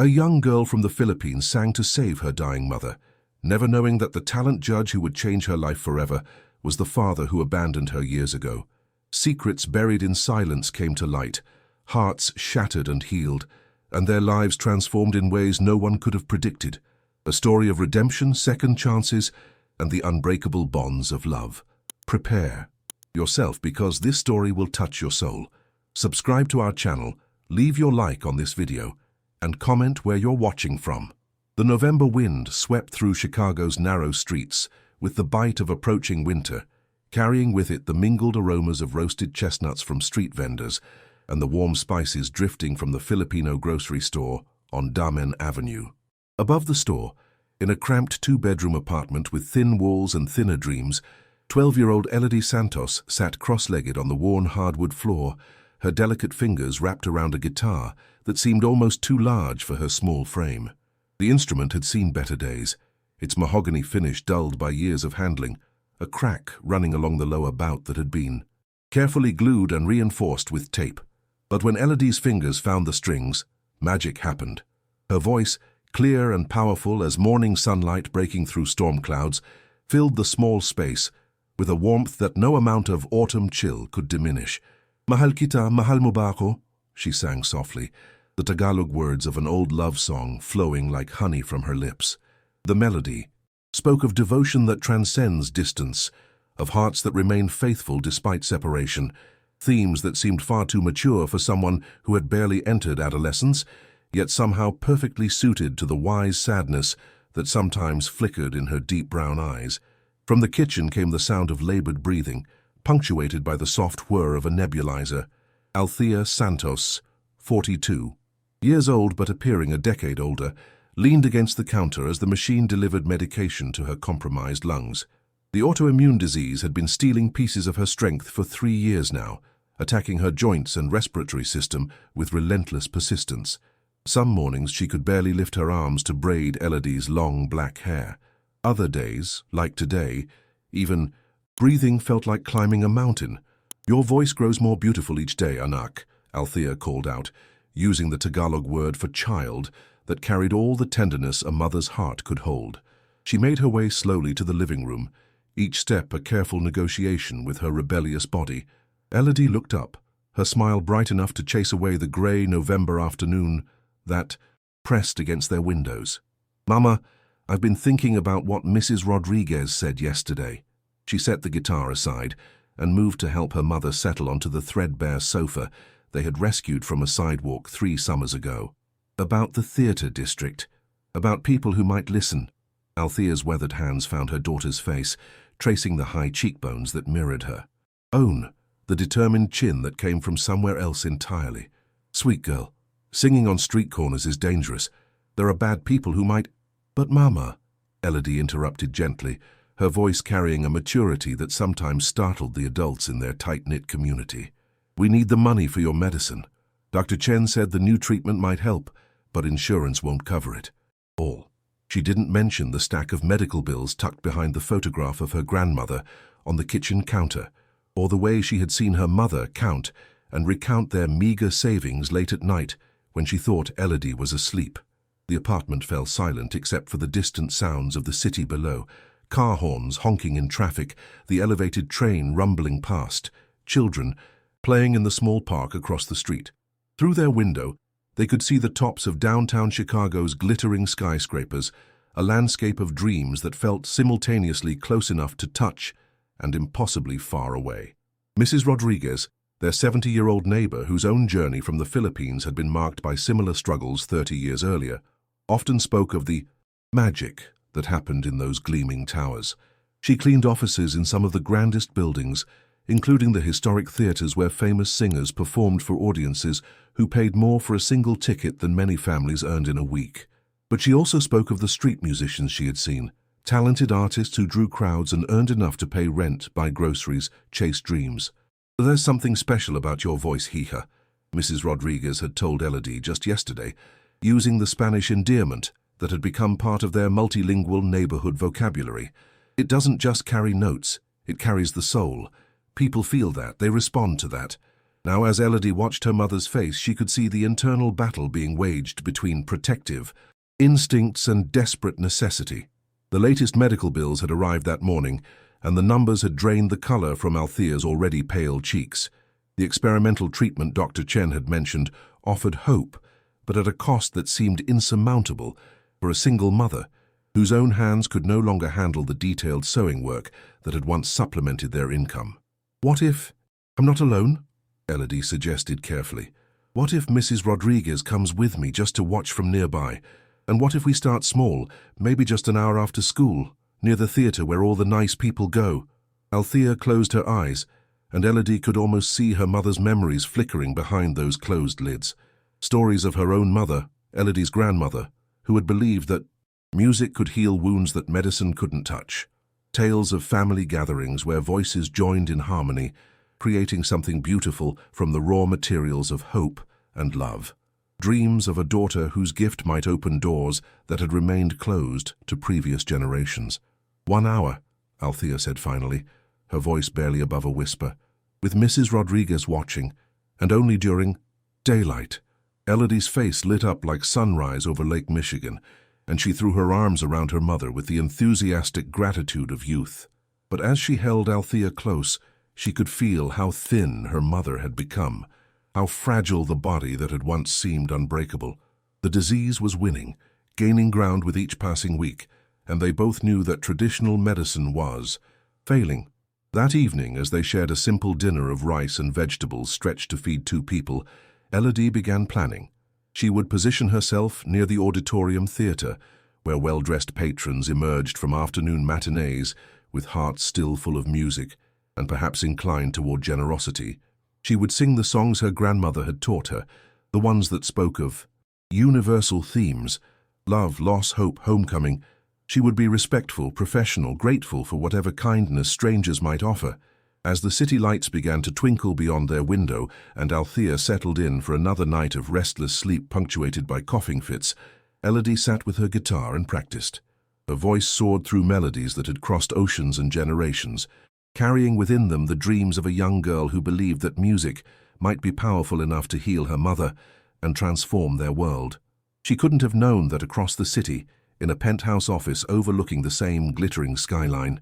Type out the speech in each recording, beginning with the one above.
A young girl from the Philippines sang to save her dying mother, never knowing that the talent judge who would change her life forever was the father who abandoned her years ago. Secrets buried in silence came to light, hearts shattered and healed, and their lives transformed in ways no one could have predicted. A story of redemption, second chances, and the unbreakable bonds of love. Prepare yourself, because this story will touch your soul. Subscribe to our channel, leave your like on this video, and comment where you're watching from. The November wind swept through Chicago's narrow streets with the bite of approaching winter, carrying with it the mingled aromas of roasted chestnuts from street vendors and the warm spices drifting from the Filipino grocery store on Damen Avenue. Above the store, in a cramped two-bedroom apartment with thin walls and thinner dreams, 12-year-old Elodie Santos sat cross-legged on the worn hardwood floor, her delicate fingers wrapped around a guitar that seemed almost too large for her small frame. The instrument had seen better days, its mahogany finish dulled by years of handling, a crack running along the lower bout that had been carefully glued and reinforced with tape. But when Elodie's fingers found the strings, magic happened. Her voice, clear and powerful as morning sunlight breaking through storm clouds, filled the small space with a warmth that no amount of autumn chill could diminish. "Mahal kita, mahal mo ba ako?" she sang softly, the Tagalog words of an old love song flowing like honey from her lips. The melody spoke of devotion that transcends distance, of hearts that remain faithful despite separation, themes that seemed far too mature for someone who had barely entered adolescence, yet somehow perfectly suited to the wise sadness that sometimes flickered in her deep brown eyes. From the kitchen came the sound of labored breathing, punctuated by the soft whir of a nebulizer. Althea Santos, 42, years old but appearing a decade older, leaned against the counter as the machine delivered medication to her compromised lungs. The autoimmune disease had been stealing pieces of her strength for 3 years now, attacking her joints and respiratory system with relentless persistence. Some mornings she could barely lift her arms to braid Elodie's long black hair. Other days, like today, even breathing felt like climbing a mountain. "Your voice grows more beautiful each day, anak," Althea called out, using the Tagalog word for child that carried all the tenderness a mother's heart could hold. She made her way slowly to the living room, each step a careful negotiation with her rebellious body. Elodie looked up, her smile bright enough to chase away the grey November afternoon that pressed against their windows. "Mama, I've been thinking about what Mrs. Rodriguez said yesterday." She set the guitar aside and moved to help her mother settle onto the threadbare sofa they had rescued from a sidewalk 3 summers ago. "About the theatre district, about people who might listen." Althea's weathered hands found her daughter's face, tracing the high cheekbones that mirrored her. Own, the determined chin that came from somewhere else entirely. "Sweet girl, singing on street corners is dangerous. There are bad people who might—" "But Mama," Elodie interrupted gently, her voice carrying a maturity that sometimes startled the adults in their tight-knit community. "We need the money for your medicine. Dr. Chen said the new treatment might help, but insurance won't cover it. All." She didn't mention the stack of medical bills tucked behind the photograph of her grandmother on the kitchen counter, or the way she had seen her mother count and recount their meager savings late at night when she thought Elodie was asleep. The apartment fell silent except for the distant sounds of the city below, car horns honking in traffic, the elevated train rumbling past, children playing in the small park across the street. Through their window, they could see the tops of downtown Chicago's glittering skyscrapers, a landscape of dreams that felt simultaneously close enough to touch and impossibly far away. Mrs. Rodriguez, their 70-year-old neighbor whose own journey from the Philippines had been marked by similar struggles 30 years earlier, often spoke of the magic that happened in those gleaming towers. She cleaned offices in some of the grandest buildings, including the historic theaters where famous singers performed for audiences who paid more for a single ticket than many families earned in a week. But she also spoke of the street musicians she had seen, talented artists who drew crowds and earned enough to pay rent, buy groceries, chase dreams. "There's something special about your voice, hija," Mrs. Rodriguez had told Elodie just yesterday, using the Spanish endearment that had become part of their multilingual neighborhood vocabulary. "It doesn't just carry notes, it carries the soul. People feel that, they respond to that." Now, as Elodie watched her mother's face, she could see the internal battle being waged between protective instincts and desperate necessity. The latest medical bills had arrived that morning, and the numbers had drained the color from Althea's already pale cheeks. The experimental treatment Dr. Chen had mentioned offered hope, but at a cost that seemed insurmountable for a single mother, whose own hands could no longer handle the detailed sewing work that had once supplemented their income. "What if I'm not alone?" Elodie suggested carefully. "What if Mrs. Rodriguez comes with me just to watch from nearby? And what if we start small, maybe just an hour after school, near the theater where all the nice people go?" Althea closed her eyes, and Elodie could almost see her mother's memories flickering behind those closed lids. Stories of her own mother, Elodie's grandmother, who had believed that music could heal wounds that medicine couldn't touch. Tales of family gatherings where voices joined in harmony, creating something beautiful from the raw materials of hope and love. Dreams of a daughter whose gift might open doors that had remained closed to previous generations. "1 hour," Althea said finally, her voice barely above a whisper, "with Mrs. Rodriguez watching, and only during daylight." Elodie's face lit up like sunrise over Lake Michigan, and she threw her arms around her mother with the enthusiastic gratitude of youth. But as she held Althea close, she could feel how thin her mother had become, how fragile the body that had once seemed unbreakable. The disease was winning, gaining ground with each passing week, and they both knew that traditional medicine was failing. That evening, as they shared a simple dinner of rice and vegetables stretched to feed 2 people, Elodie began planning. She would position herself near the auditorium theater, where well-dressed patrons emerged from afternoon matinees with hearts still full of music and perhaps inclined toward generosity. She would sing the songs her grandmother had taught her, the ones that spoke of universal themes: love, loss, hope, homecoming. She would be respectful, professional, grateful for whatever kindness strangers might offer. As the city lights began to twinkle beyond their window and Althea settled in for another night of restless sleep punctuated by coughing fits, Elodie sat with her guitar and practiced. Her voice soared through melodies that had crossed oceans and generations, carrying within them the dreams of a young girl who believed that music might be powerful enough to heal her mother and transform their world. She couldn't have known that across the city, in a penthouse office overlooking the same glittering skyline,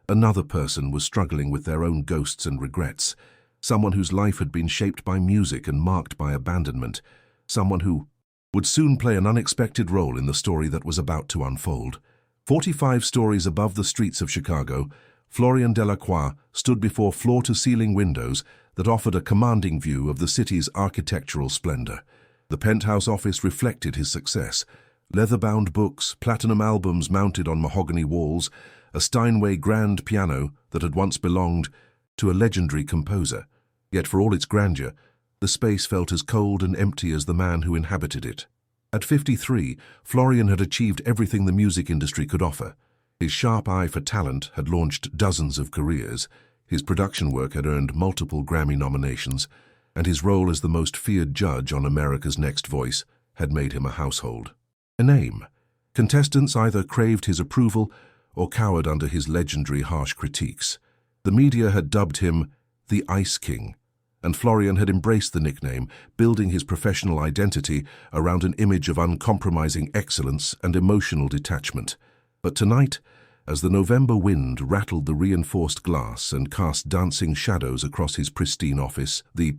another person was struggling with their own ghosts and regrets, someone whose life had been shaped by music and marked by abandonment, someone who would soon play an unexpected role in the story that was about to unfold. 45 stories above the streets of Chicago, Florian Delacroix stood before floor-to-ceiling windows that offered a commanding view of the city's architectural splendor. The penthouse office reflected his success. Leather-bound books, platinum albums mounted on mahogany walls, a Steinway grand piano that had once belonged to a legendary composer. Yet for all its grandeur, the space felt as cold and empty as the man who inhabited it. At 53, Florian had achieved everything the music industry could offer. His sharp eye for talent had launched dozens of careers, his production work had earned multiple Grammy nominations, and his role as the most feared judge on America's Next Voice had made him a household. A name. Contestants either craved his approval or cowered under his legendary harsh critiques. The media had dubbed him the Ice King, and Florian had embraced the nickname, building his professional identity around an image of uncompromising excellence and emotional detachment. But tonight, as the November wind rattled the reinforced glass and cast dancing shadows across his pristine office, the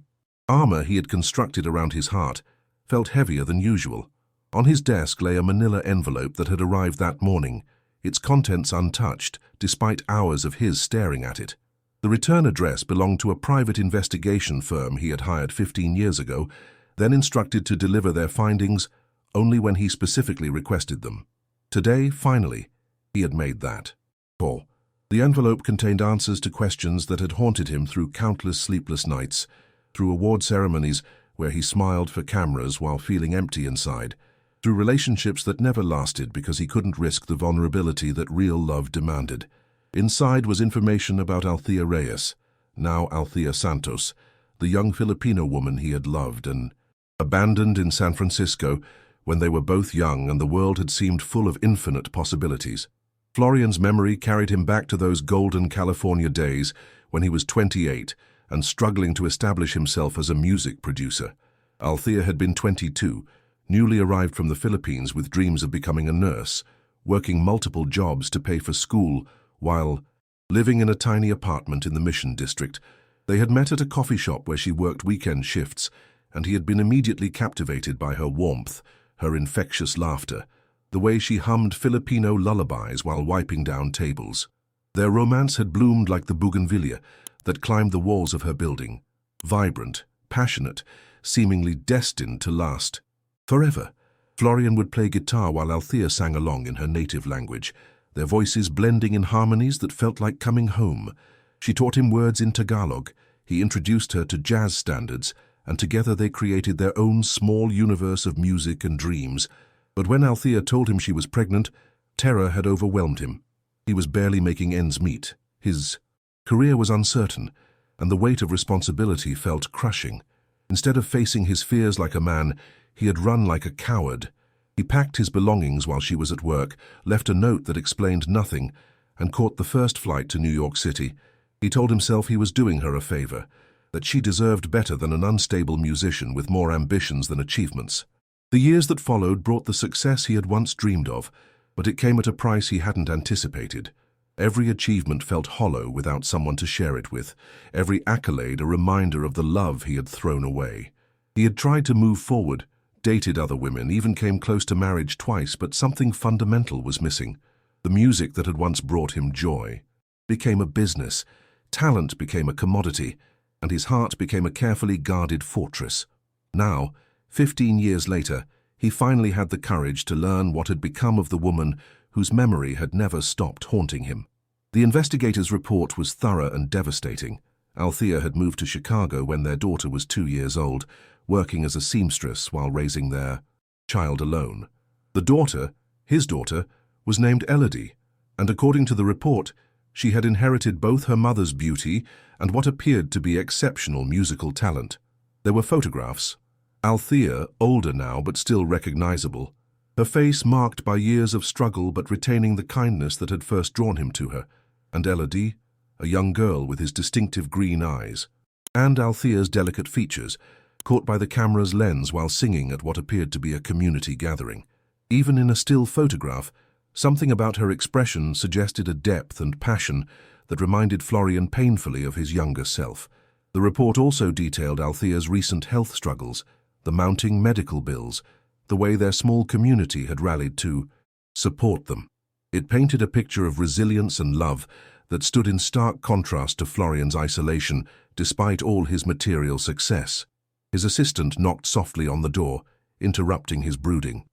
armor he had constructed around his heart felt heavier than usual. On his desk lay a manila envelope that had arrived that morning, its contents untouched, despite hours of his staring at it. The return address belonged to a private investigation firm he had hired 15 years ago, then instructed to deliver their findings only when he specifically requested them. Today, finally, he had made that call. The envelope contained answers to questions that had haunted him through countless sleepless nights, through award ceremonies where he smiled for cameras while feeling empty inside, through relationships that never lasted because he couldn't risk the vulnerability that real love demanded. Inside was information about Althea Reyes, now Althea Santos, the young Filipino woman he had loved and abandoned in San Francisco when they were both young and the world had seemed full of infinite possibilities. Florian's memory carried him back to those golden California days when he was 28 and struggling to establish himself as a music producer. Althea had been 22, newly arrived from the Philippines with dreams of becoming a nurse, working multiple jobs to pay for school while living in a tiny apartment in the Mission District. They had met at a coffee shop where she worked weekend shifts, and he had been immediately captivated by her warmth, her infectious laughter, the way she hummed Filipino lullabies while wiping down tables. Their romance had bloomed like the bougainvillea that climbed the walls of her building, vibrant, passionate, seemingly destined to last forever. Florian would play guitar while Althea sang along in her native language, their voices blending in harmonies that felt like coming home. She taught him words in Tagalog, he introduced her to jazz standards, and together they created their own small universe of music and dreams. But when Althea told him she was pregnant, terror had overwhelmed him. He was barely making ends meet. His career was uncertain, and the weight of responsibility felt crushing. Instead of facing his fears like a man, he had run like a coward. He packed his belongings while she was at work, left a note that explained nothing, and caught the first flight to New York City. He told himself he was doing her a favor, that she deserved better than an unstable musician with more ambitions than achievements. The years that followed brought the success he had once dreamed of, but it came at a price he hadn't anticipated. Every achievement felt hollow without someone to share it with, every accolade a reminder of the love he had thrown away. He had tried to move forward, dated other women, even came close to marriage twice, but something fundamental was missing. The music that had once brought him joy became a business, talent became a commodity, and his heart became a carefully guarded fortress. Now, 15 years later, he finally had the courage to learn what had become of the woman whose memory had never stopped haunting him. The investigators' report was thorough and devastating. Althea had moved to Chicago when their daughter was 2 years old, working as a seamstress while raising their child alone. The daughter, his daughter, was named Elodie, and according to the report, she had inherited both her mother's beauty and what appeared to be exceptional musical talent. There were photographs. Althea, older now but still recognizable, her face marked by years of struggle but retaining the kindness that had first drawn him to her, and Elodie, a young girl with his distinctive green eyes, and Althea's delicate features, caught by the camera's lens while singing at what appeared to be a community gathering. Even in a still photograph, something about her expression suggested a depth and passion that reminded Florian painfully of his younger self. The report also detailed Althea's recent health struggles, the mounting medical bills, the way their small community had rallied to support them. It painted a picture of resilience and love that stood in stark contrast to Florian's isolation, despite all his material success. His assistant knocked softly on the door, interrupting his brooding.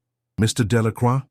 "Mr. Delacroix,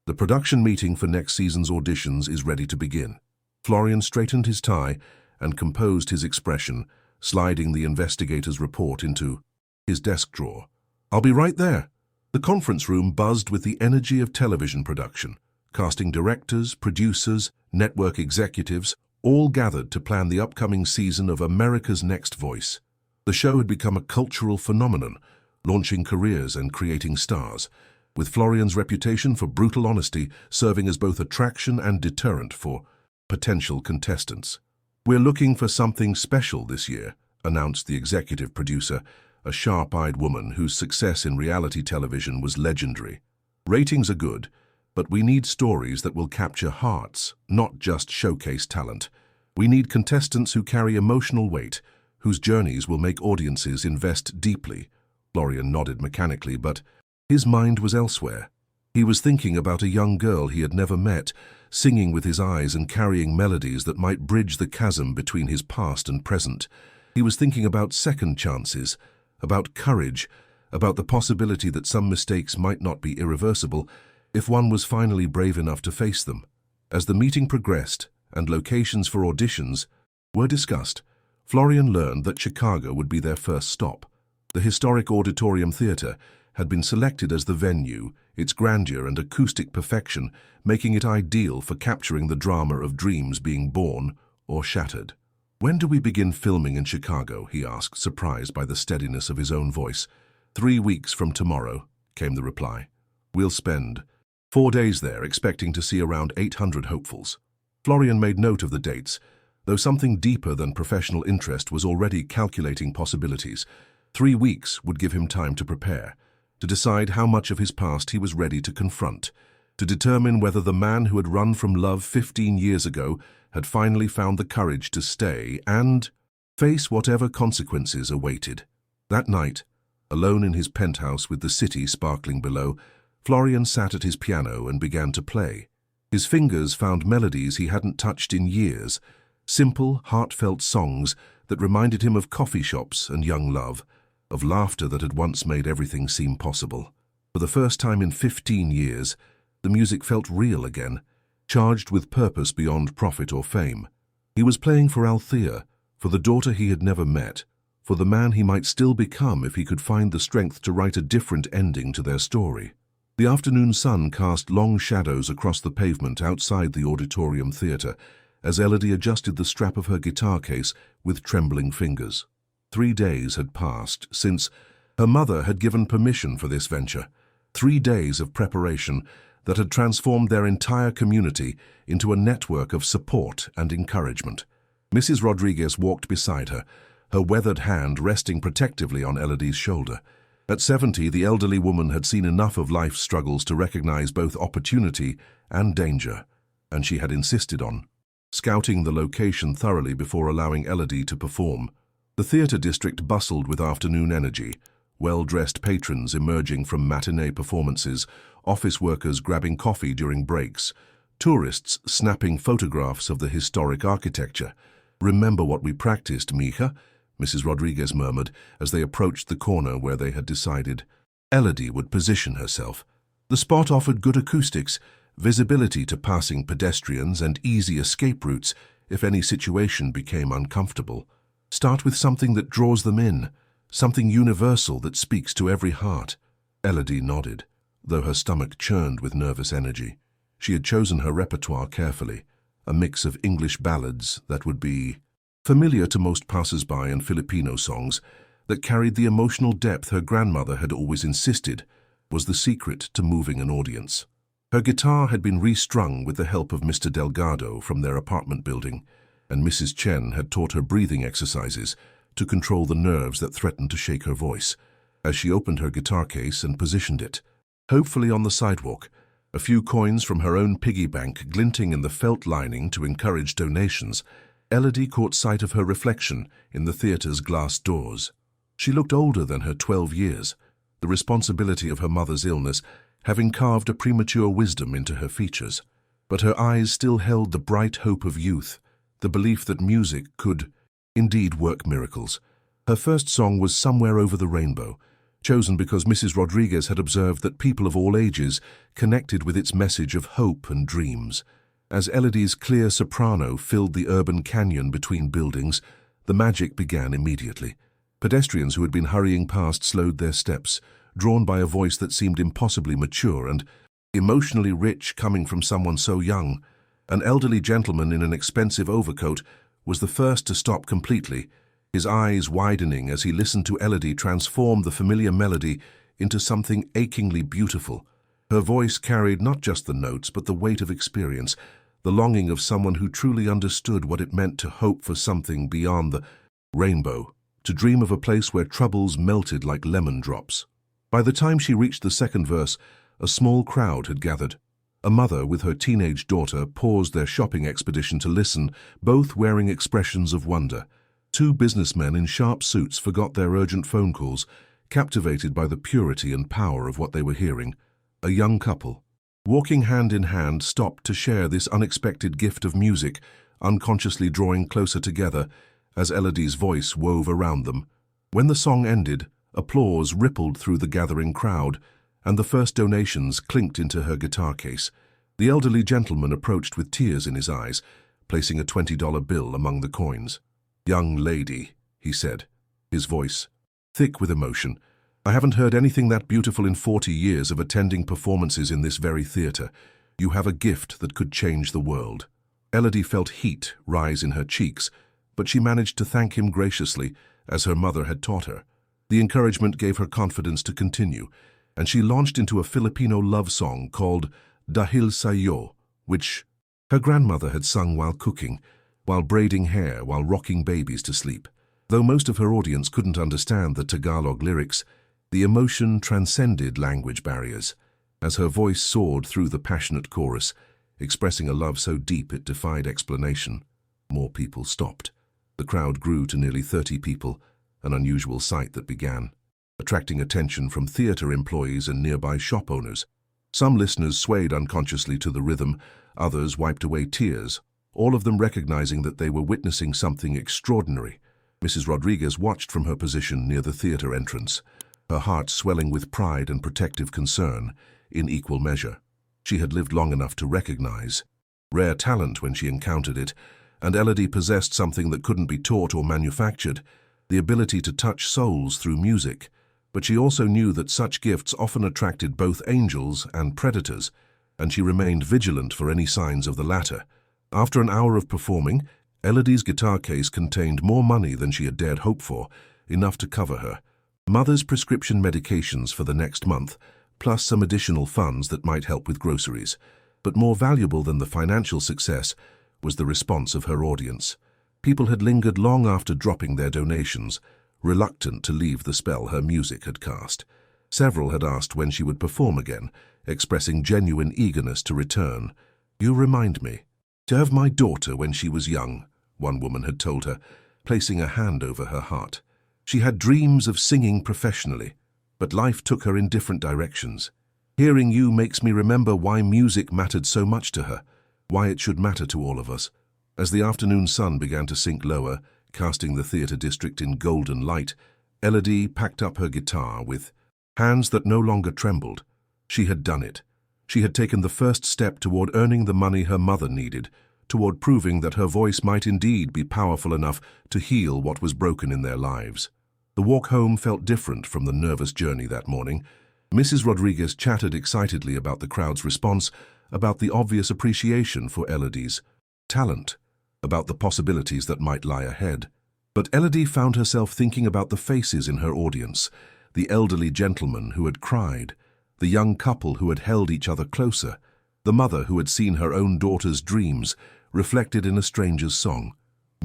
the production meeting for next season's auditions is ready to begin." Florian straightened his tie and composed his expression, sliding the investigator's report into his desk drawer. "I'll be right there." The conference room buzzed with the energy of television production. Casting directors, producers, network executives, all gathered to plan the upcoming season of America's Next Voice. The show had become a cultural phenomenon, launching careers and creating stars, with Florian's reputation for brutal honesty serving as both attraction and deterrent for potential contestants. "We're looking for something special this year," announced the executive producer, a sharp-eyed woman whose success in reality television was legendary. "Ratings are good, but we need stories that will capture hearts, not just showcase talent. We need contestants who carry emotional weight, whose journeys will make audiences invest deeply." Florian nodded mechanically, but his mind was elsewhere. He was thinking about a young girl he had never met, singing with his eyes and carrying melodies that might bridge the chasm between his past and present. He was thinking about second chances, about courage, about the possibility that some mistakes might not be irreversible if one was finally brave enough to face them. As the meeting progressed and locations for auditions were discussed, Florian learned that Chicago would be their first stop. The historic Auditorium Theater had been selected as the venue, its grandeur and acoustic perfection making it ideal for capturing the drama of dreams being born or shattered. "When do we begin filming in Chicago?" he asked, surprised by the steadiness of his own voice. 3 weeks from tomorrow," came the reply. "We'll spend 4 days there, expecting to see around 800 hopefuls." Florian made note of the dates, though something deeper than professional interest was already calculating possibilities. 3 weeks would give him time to prepare, to decide how much of his past he was ready to confront, to determine whether the man who had run from love 15 years ago had finally found the courage to stay and face whatever consequences awaited. That night, alone in his penthouse with the city sparkling below, Florian sat at his piano and began to play. His fingers found melodies he hadn't touched in years, simple, heartfelt songs that reminded him of coffee shops and young love, of laughter that had once made everything seem possible. For the first time in 15 years, the music felt real again, charged with purpose beyond profit or fame. He was playing for Althea, for the daughter he had never met, for the man he might still become if he could find the strength to write a different ending to their story. The afternoon sun cast long shadows across the pavement outside the auditorium theatre as Elodie adjusted the strap of her guitar case with trembling fingers. 3 days had passed since her mother had given permission for this venture. 3 days of preparation that had transformed their entire community into a network of support and encouragement. Mrs. Rodriguez walked beside her, her weathered hand resting protectively on Elodie's shoulder. At 70, the elderly woman had seen enough of life's struggles to recognize both opportunity and danger, and she had insisted on scouting the location thoroughly before allowing Elodie to perform. The theatre district bustled with afternoon energy, well-dressed patrons emerging from matinee performances, office workers grabbing coffee during breaks, tourists snapping photographs of the historic architecture. "Remember what we practiced, Mija?" Mrs. Rodriguez murmured as they approached the corner where they had decided Elodie would position herself. The spot offered good acoustics, visibility to passing pedestrians, and easy escape routes if any situation became uncomfortable. Start with something that draws them in, something universal that speaks to every heart. Elodie nodded, though her stomach churned with nervous energy. She had chosen her repertoire carefully, a mix of English ballads that would be familiar to most passers-by and Filipino songs that carried the emotional depth her grandmother had always insisted was the secret to moving an audience. Her guitar had been restrung with the help of Mr. Delgado from their apartment building, and Mrs. Chen had taught her breathing exercises to control the nerves that threatened to shake her voice. As she opened her guitar case and positioned it, hopefully on the sidewalk, a few coins from her own piggy bank glinting in the felt lining to encourage donations, Elodie caught sight of her reflection in the theatre's glass doors. She looked older than her 12 years, the responsibility of her mother's illness having carved a premature wisdom into her features. But her eyes still held the bright hope of youth, the belief that music could indeed work miracles. Her first song was Somewhere Over the Rainbow, chosen because Mrs. Rodriguez had observed that people of all ages connected with its message of hope and dreams. As Elodie's clear soprano filled the urban canyon between buildings, the magic began immediately. Pedestrians who had been hurrying past slowed their steps, drawn by a voice that seemed impossibly mature and emotionally rich coming from someone so young. An elderly gentleman in an expensive overcoat was the first to stop completely, his eyes widening as he listened to Elodie transform the familiar melody into something achingly beautiful. Her voice carried not just the notes but the weight of experience, the longing of someone who truly understood what it meant to hope for something beyond the rainbow, to dream of a place where troubles melted like lemon drops. By the time she reached the second verse, a small crowd had gathered. A mother with her teenage daughter paused their shopping expedition to listen, both wearing expressions of wonder. 2 businessmen in sharp suits forgot their urgent phone calls, captivated by the purity and power of what they were hearing. A young couple, walking hand in hand, stopped to share this unexpected gift of music, unconsciously drawing closer together as Elodie's voice wove around them. When the song ended, applause rippled through the gathering crowd, and the first donations clinked into her guitar case. The elderly gentleman approached with tears in his eyes, placing a $20 bill among the coins. "Young lady," he said, his voice thick with emotion, "I haven't heard anything that beautiful in 40 years of attending performances in this very theatre. You have a gift that could change the world." Elodie felt heat rise in her cheeks, but she managed to thank him graciously, as her mother had taught her. The encouragement gave her confidence to continue, and she launched into a Filipino love song called Dahil Sa'yo, which her grandmother had sung while cooking, while braiding hair, while rocking babies to sleep. Though most of her audience couldn't understand the Tagalog lyrics, the emotion transcended language barriers. As her voice soared through the passionate chorus, expressing a love so deep it defied explanation, more people stopped. The crowd grew to nearly 30 people, an unusual sight that began, attracting attention from theater employees and nearby shop owners. Some listeners swayed unconsciously to the rhythm, others wiped away tears, all of them recognizing that they were witnessing something extraordinary. Mrs. Rodriguez watched from her position near the theater entrance, her heart swelling with pride and protective concern in equal measure. She had lived long enough to recognize rare talent when she encountered it, and Elodie possessed something that couldn't be taught or manufactured, the ability to touch souls through music. But she also knew that such gifts often attracted both angels and predators, and she remained vigilant for any signs of the latter. After an hour of performing, Elodie's guitar case contained more money than she had dared hope for, enough to cover her mother's prescription medications for the next month, plus some additional funds that might help with groceries. But more valuable than the financial success was the response of her audience. People had lingered long after dropping their donations, reluctant to leave the spell her music had cast. Several had asked when she would perform again, expressing genuine eagerness to return. "You remind me of my daughter when she was young," one woman had told her, placing a hand over her heart. She had dreams of singing professionally, but life took her in different directions. Hearing you makes me remember why music mattered so much to her, why it should matter to all of us. As the afternoon sun began to sink lower, casting the theater district in golden light, Elodie packed up her guitar with hands that no longer trembled. She had done it. She had taken the first step toward earning the money her mother needed, toward proving that her voice might indeed be powerful enough to heal what was broken in their lives. The walk home felt different from the nervous journey that morning. Mrs. Rodriguez chattered excitedly about the crowd's response, about the obvious appreciation for Elodie's talent, about the possibilities that might lie ahead. But Elodie found herself thinking about the faces in her audience, the elderly gentleman who had cried, the young couple who had held each other closer, the mother who had seen her own daughter's dreams reflected in a stranger's song.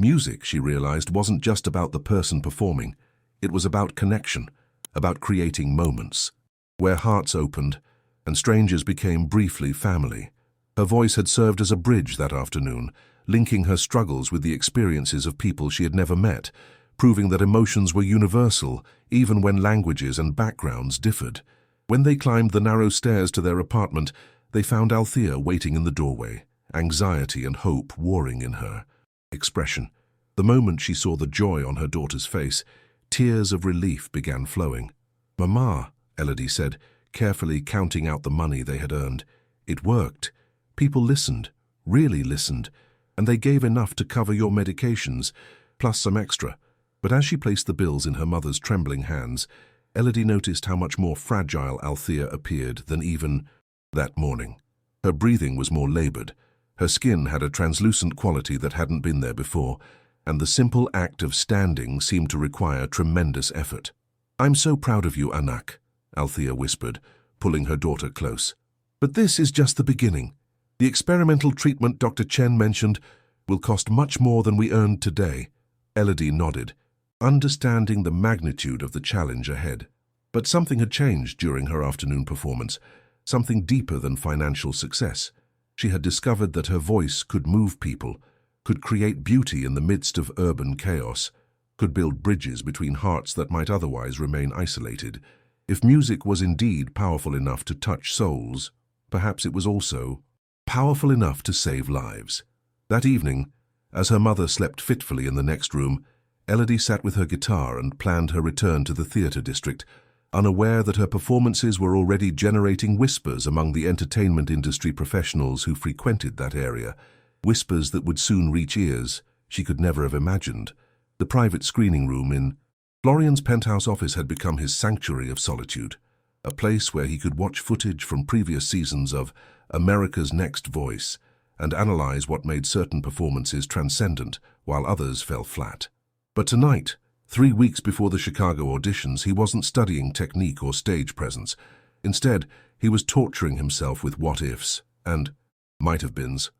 Music, she realized, wasn't just about the person performing. It was about connection, about creating moments where hearts opened and strangers became briefly family. Her voice had served as a bridge that afternoon, linking her struggles with the experiences of people she had never met, proving that emotions were universal even when languages and backgrounds differed. When they climbed the narrow stairs to their apartment, they found Althea waiting in the doorway, anxiety and hope warring in her expression. The moment she saw the joy on her daughter's face, tears of relief began flowing. "Mama," Elodie said, carefully counting out the money they had earned. "It worked. People listened, really listened, and they gave enough to cover your medications, plus some extra." But as she placed the bills in her mother's trembling hands, Elodie noticed how much more fragile Althea appeared than even that morning. Her breathing was more labored, her skin had a translucent quality that hadn't been there before, and the simple act of standing seemed to require tremendous effort. "I'm so proud of you, Anak," Althea whispered, pulling her daughter close. "But this is just the beginning. The experimental treatment Dr. Chen mentioned will cost much more than we earned today." Elodie nodded, understanding the magnitude of the challenge ahead. But something had changed during her afternoon performance, something deeper than financial success. She had discovered that her voice could move people, could create beauty in the midst of urban chaos, could build bridges between hearts that might otherwise remain isolated. If music was indeed powerful enough to touch souls, perhaps it was also powerful enough to save lives. That evening, as her mother slept fitfully in the next room, Elodie sat with her guitar and planned her return to the theater district, unaware that her performances were already generating whispers among the entertainment industry professionals who frequented that area, whispers that would soon reach ears she could never have imagined. The private screening room in Florian's penthouse office had become his sanctuary of solitude, a place where he could watch footage from previous seasons of America's Next Voice and analyze what made certain performances transcendent while others fell flat. But tonight, 3 weeks before the Chicago auditions, he wasn't studying technique or stage presence. Instead, he was torturing himself with what-ifs and might-have-beens.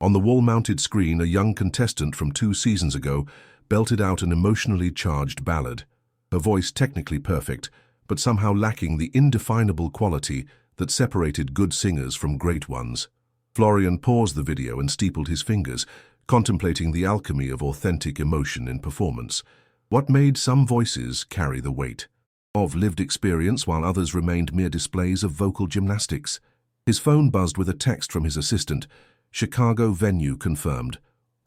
On the wall-mounted screen, a young contestant from 2 seasons ago belted out an emotionally charged ballad, her voice technically perfect, but somehow lacking the indefinable quality that separated good singers from great ones. Florian paused the video and steepled his fingers, contemplating the alchemy of authentic emotion in performance. What made some voices carry the weight of lived experience while others remained mere displays of vocal gymnastics? His phone buzzed with a text from his assistant. Chicago venue confirmed.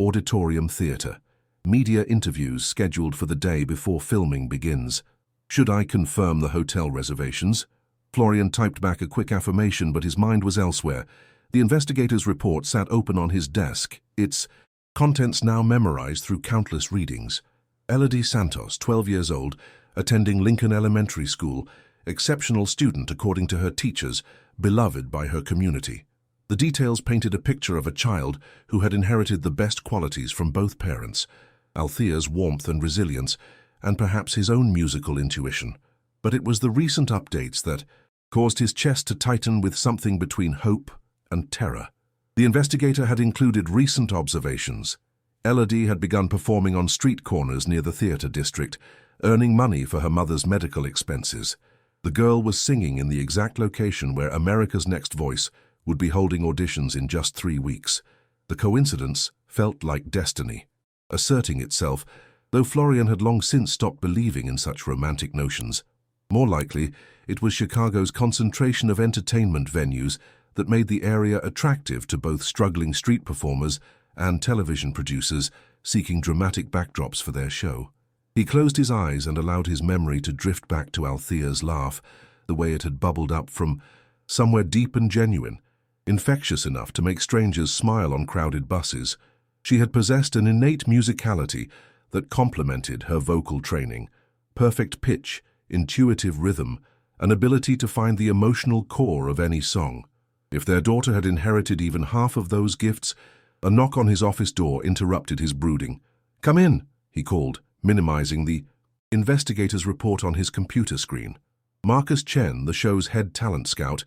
Auditorium Theater. Media interviews scheduled for the day before filming begins. Should I confirm the hotel reservations? Florian typed back a quick affirmation, but his mind was elsewhere. The investigator's report sat open on his desk, its contents now memorized through countless readings. Elodie Santos, 12 years old, attending Lincoln Elementary School, exceptional student according to her teachers, beloved by her community. The details painted a picture of a child who had inherited the best qualities from both parents, Althea's warmth and resilience, and perhaps his own musical intuition. But it was the recent updates that caused his chest to tighten with something between hope and terror. The investigator had included recent observations. Elodie had begun performing on street corners near the theater district, earning money for her mother's medical expenses. The girl was singing in the exact location where America's Next Voice would be holding auditions in just 3 weeks. The coincidence felt like destiny, asserting itself, though Florian had long since stopped believing in such romantic notions. More likely, it was Chicago's concentration of entertainment venues that made the area attractive to both struggling street performers and television producers seeking dramatic backdrops for their show. He closed his eyes and allowed his memory to drift back to Althea's laugh, the way it had bubbled up from somewhere deep and genuine, infectious enough to make strangers smile on crowded buses. She had possessed an innate musicality that complemented her vocal training, perfect pitch, intuitive rhythm, an ability to find the emotional core of any song. If their daughter had inherited even half of those gifts, a knock on his office door interrupted his brooding. "Come in," he called, minimizing the investigator's report on his computer screen. Marcus Chen, the show's head talent scout,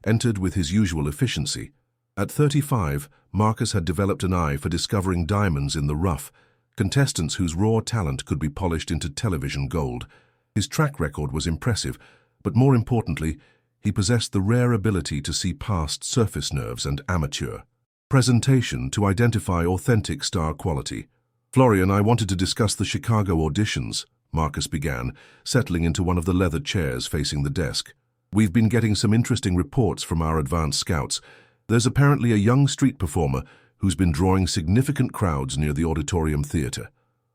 entered with his usual efficiency. At 35, Marcus had developed an eye for discovering diamonds in the rough, contestants whose raw talent could be polished into television gold. His track record was impressive, but more importantly, he possessed the rare ability to see past surface nerves and amateur presentation to identify authentic star quality. "Florian, I wanted to discuss the Chicago auditions," Marcus began, settling into one of the leather chairs facing the desk. "We've been getting some interesting reports from our advanced scouts. There's apparently a young street performer who's been drawing significant crowds near the Auditorium Theater.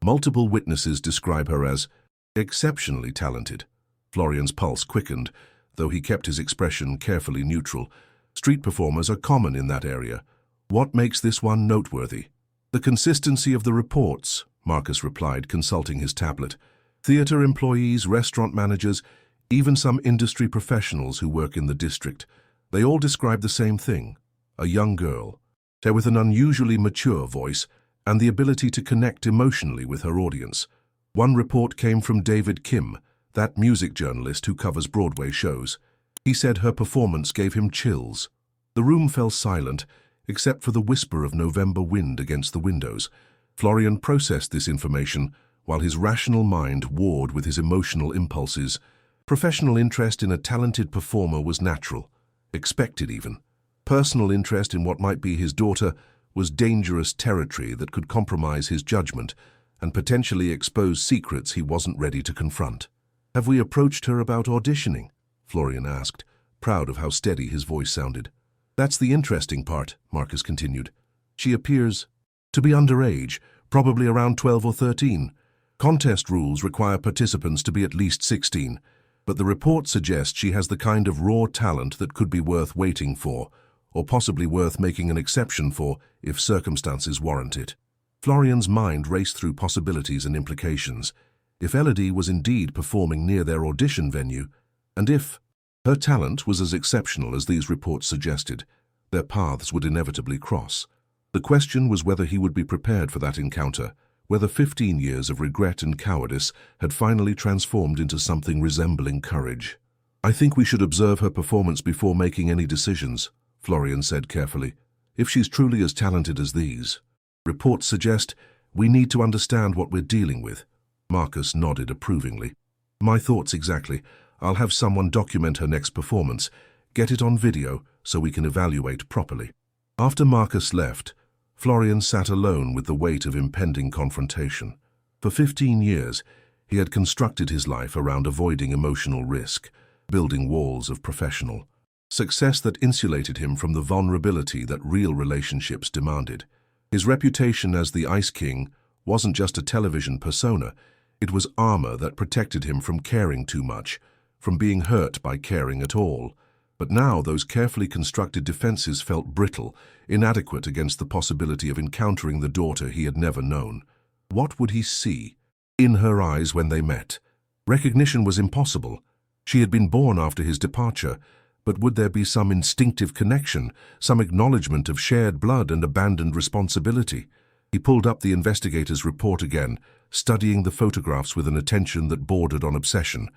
Multiple witnesses describe her as exceptionally talented." Florian's pulse quickened, though he kept his expression carefully neutral. Street performers are common in that area. What makes this one noteworthy? "The consistency of the reports," Marcus replied, consulting his tablet. "Theater employees, restaurant managers, even some industry professionals who work in the district, they all describe the same thing: a young girl, with an unusually mature voice and the ability to connect emotionally with her audience." One report came from David Kim, that music journalist who covers Broadway shows. He said her performance gave him chills. The room fell silent, except for the whisper of November wind against the windows. Florian processed this information while his rational mind warred with his emotional impulses. Professional interest in a talented performer was natural, expected even. Personal interest in what might be his daughter was dangerous territory that could compromise his judgment and potentially expose secrets he wasn't ready to confront. "Have we approached her about auditioning?" Florian asked, proud of how steady his voice sounded. "That's the interesting part," Marcus continued. "She appears to be underage, probably around 12 or 13. Contest rules require participants to be at least 16, but the report suggests she has the kind of raw talent that could be worth waiting for, or possibly worth making an exception for if circumstances warrant it." Florian's mind raced through possibilities and implications. If Elodie was indeed performing near their audition venue, and if her talent was as exceptional as these reports suggested, their paths would inevitably cross. The question was whether he would be prepared for that encounter, whether 15 years of regret and cowardice had finally transformed into something resembling courage. "I think we should observe her performance before making any decisions," Florian said carefully. If she's truly as talented as these reports suggest, we need to understand what we're dealing with. Marcus nodded approvingly. My thoughts exactly. I'll have someone document her next performance, get it on video so we can evaluate properly. After Marcus left, Florian sat alone with the weight of impending confrontation. For 15 years, he had constructed his life around avoiding emotional risk, building walls of professional success that insulated him from the vulnerability that real relationships demanded. His reputation as the Ice King wasn't just a television persona, it was armor that protected him from caring too much, from being hurt by caring at all. But now those carefully constructed defenses felt brittle, inadequate against the possibility of encountering the daughter he had never known. What would he see in her eyes when they met? Recognition was impossible. She had been born after his departure, but would there be some instinctive connection, some acknowledgement of shared blood and abandoned responsibility? He pulled up the investigator's report again, studying the photographs with an attention that bordered on obsession.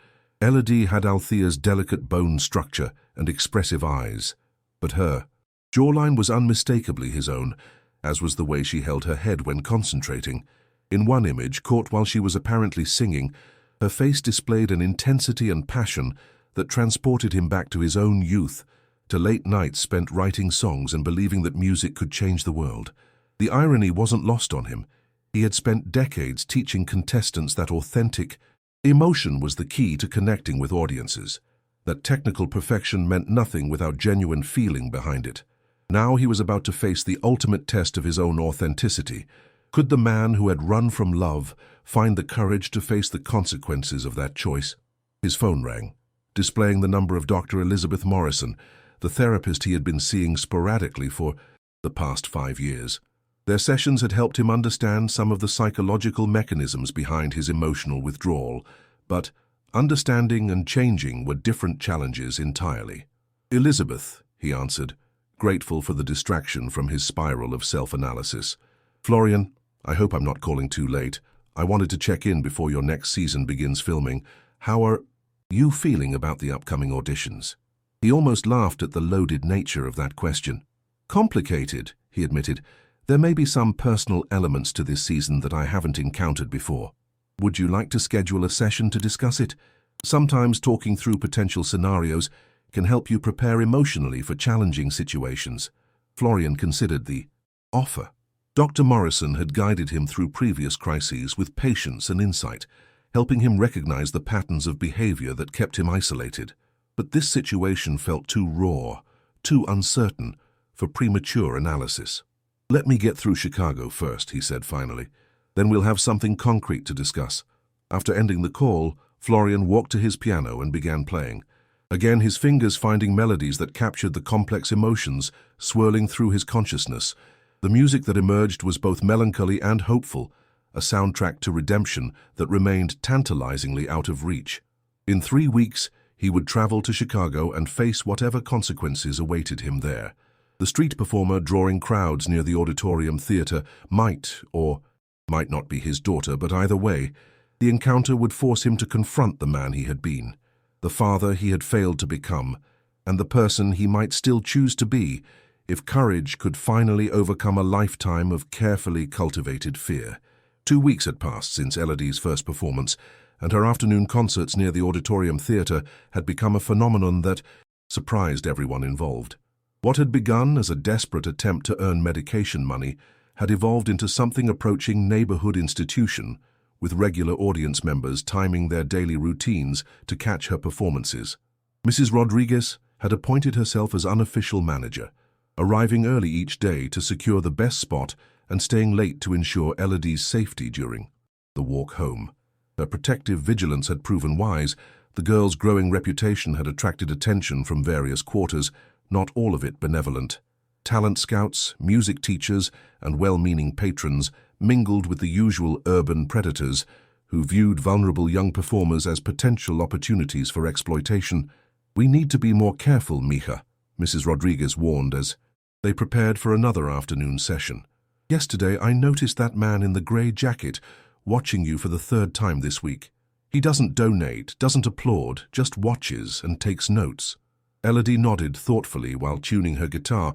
Elodie had Althea's delicate bone structure and expressive eyes, but her jawline was unmistakably his own, as was the way she held her head when concentrating. In one image, caught while she was apparently singing, her face displayed an intensity and passion that transported him back to his own youth, to late nights spent writing songs and believing that music could change the world. The irony wasn't lost on him. He had spent decades teaching contestants that authentic emotion was the key to connecting with audiences, that technical perfection meant nothing without genuine feeling behind it. Now he was about to face the ultimate test of his own authenticity. Could the man who had run from love find the courage to face the consequences of that choice? His phone rang, displaying the number of Dr. Elizabeth Morrison, the therapist he had been seeing sporadically for the past 5 years. Their sessions had helped him understand some of the psychological mechanisms behind his emotional withdrawal, but understanding and changing were different challenges entirely. Elizabeth, he answered, grateful for the distraction from his spiral of self-analysis. Florian, I hope I'm not calling too late. I wanted to check in before your next season begins filming. How are you feeling about the upcoming auditions? He almost laughed at the loaded nature of that question. Complicated, he admitted. There may be some personal elements to this season that I haven't encountered before. Would you like to schedule a session to discuss it? Sometimes talking through potential scenarios can help you prepare emotionally for challenging situations. Florian considered the offer. Dr. Morrison had guided him through previous crises with patience and insight, helping him recognize the patterns of behavior that kept him isolated. But this situation felt too raw, too uncertain for premature analysis. Let me get through Chicago first, he said finally. Then we'll have something concrete to discuss. After ending the call, Florian walked to his piano and began playing. Again, his fingers finding melodies that captured the complex emotions swirling through his consciousness. The music that emerged was both melancholy and hopeful, a soundtrack to redemption that remained tantalizingly out of reach. In 3 weeks, he would travel to Chicago and face whatever consequences awaited him there. The street performer drawing crowds near the auditorium theater might or might not be his daughter, but either way, the encounter would force him to confront the man he had been, the father he had failed to become, and the person he might still choose to be if courage could finally overcome a lifetime of carefully cultivated fear. 2 weeks had passed since Elodie's first performance, and her afternoon concerts near the auditorium theater had become a phenomenon that surprised everyone involved. What had begun as a desperate attempt to earn medication money had evolved into something approaching neighborhood institution, with regular audience members timing their daily routines to catch her performances. Mrs. Rodriguez had appointed herself as unofficial manager, arriving early each day to secure the best spot and staying late to ensure Elodie's safety during the walk home. Her protective vigilance had proven wise. The girl's growing reputation had attracted attention from various quarters, not all of it benevolent. Talent scouts, music teachers, and well-meaning patrons mingled with the usual urban predators who viewed vulnerable young performers as potential opportunities for exploitation. We need to be more careful, Mija, Mrs. Rodriguez warned as they prepared for another afternoon session. Yesterday I noticed that man in the grey jacket watching you for the 3rd time this week. He doesn't donate, doesn't applaud, just watches and takes notes. Elodie nodded thoughtfully while tuning her guitar,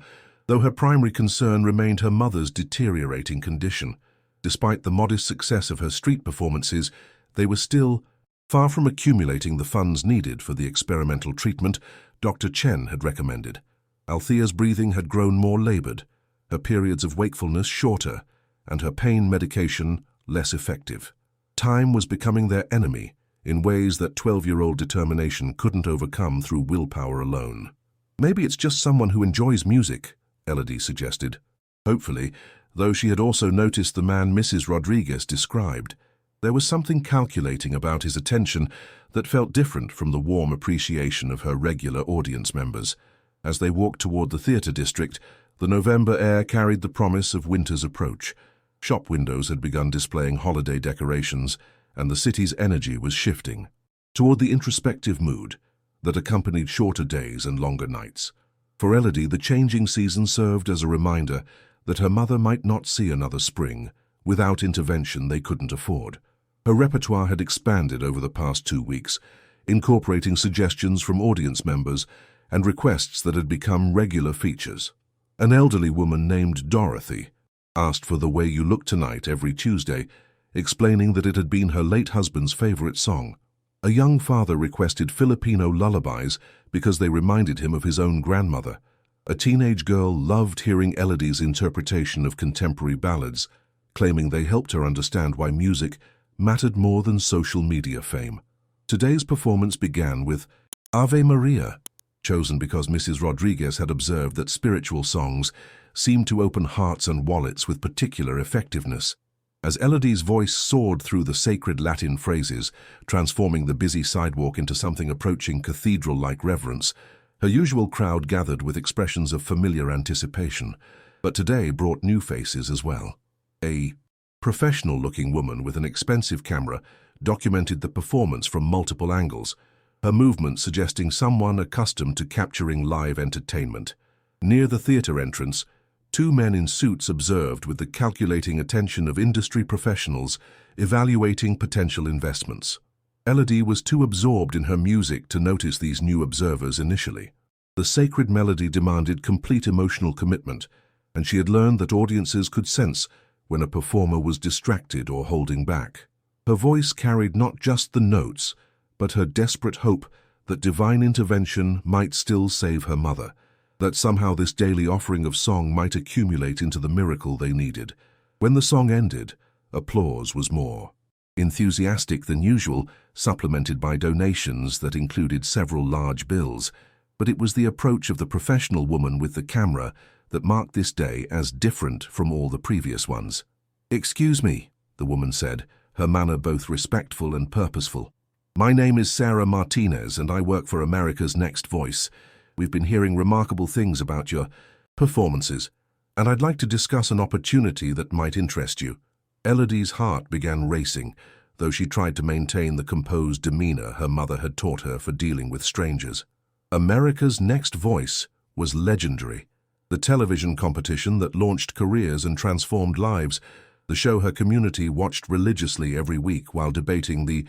though her primary concern remained her mother's deteriorating condition. Despite the modest success of her street performances, they were still far from accumulating the funds needed for the experimental treatment Dr. Chen had recommended. Althea's breathing had grown more labored, her periods of wakefulness shorter, and her pain medication less effective. Time was becoming their enemy in ways that 12-year-old determination couldn't overcome through willpower alone. "Maybe it's just someone who enjoys music," Elodie suggested. Hopefully, though she had also noticed the man Mrs. Rodriguez described. There was something calculating about his attention that felt different from the warm appreciation of her regular audience members. As they walked toward the theatre district, the November air carried the promise of winter's approach. Shop windows had begun displaying holiday decorations, and the city's energy was shifting toward the introspective mood that accompanied shorter days and longer nights. For Elodie, the changing season served as a reminder that her mother might not see another spring without intervention they couldn't afford. Her repertoire had expanded over the past 2 weeks, incorporating suggestions from audience members and requests that had become regular features. An elderly woman named Dorothy asked for "The Way You Look Tonight" every Tuesday, explaining that it had been her late husband's favorite song. A young father requested Filipino lullabies because they reminded him of his own grandmother. A teenage girl loved hearing Elodie's interpretation of contemporary ballads, claiming they helped her understand why music mattered more than social media fame. Today's performance began with Ave Maria, chosen because Mrs. Rodriguez had observed that spiritual songs seemed to open hearts and wallets with particular effectiveness. As Elodie's voice soared through the sacred Latin phrases, transforming the busy sidewalk into something approaching cathedral-like reverence, her usual crowd gathered with expressions of familiar anticipation, but today brought new faces as well. A professional-looking woman with an expensive camera documented the performance from multiple angles, her movements suggesting someone accustomed to capturing live entertainment. Near the theatre entrance, 2 men in suits observed with the calculating attention of industry professionals evaluating potential investments. Elodie was too absorbed in her music to notice these new observers initially. The sacred melody demanded complete emotional commitment, and she had learned that audiences could sense when a performer was distracted or holding back. Her voice carried not just the notes, but her desperate hope that divine intervention might still save her mother, that somehow this daily offering of song might accumulate into the miracle they needed. When the song ended, applause was more enthusiastic than usual, supplemented by donations that included several large bills. But it was the approach of the professional woman with the camera that marked this day as different from all the previous ones. "Excuse me," the woman said, her manner both respectful and purposeful. "My name is Sarah Martinez, and I work for America's Next Voice. We've been hearing remarkable things about your performances, and I'd like to discuss an opportunity that might interest you." Elodie's heart began racing, though she tried to maintain the composed demeanor her mother had taught her for dealing with strangers. America's Next Voice was legendary. The television competition that launched careers and transformed lives, the show her community watched religiously every week while debating the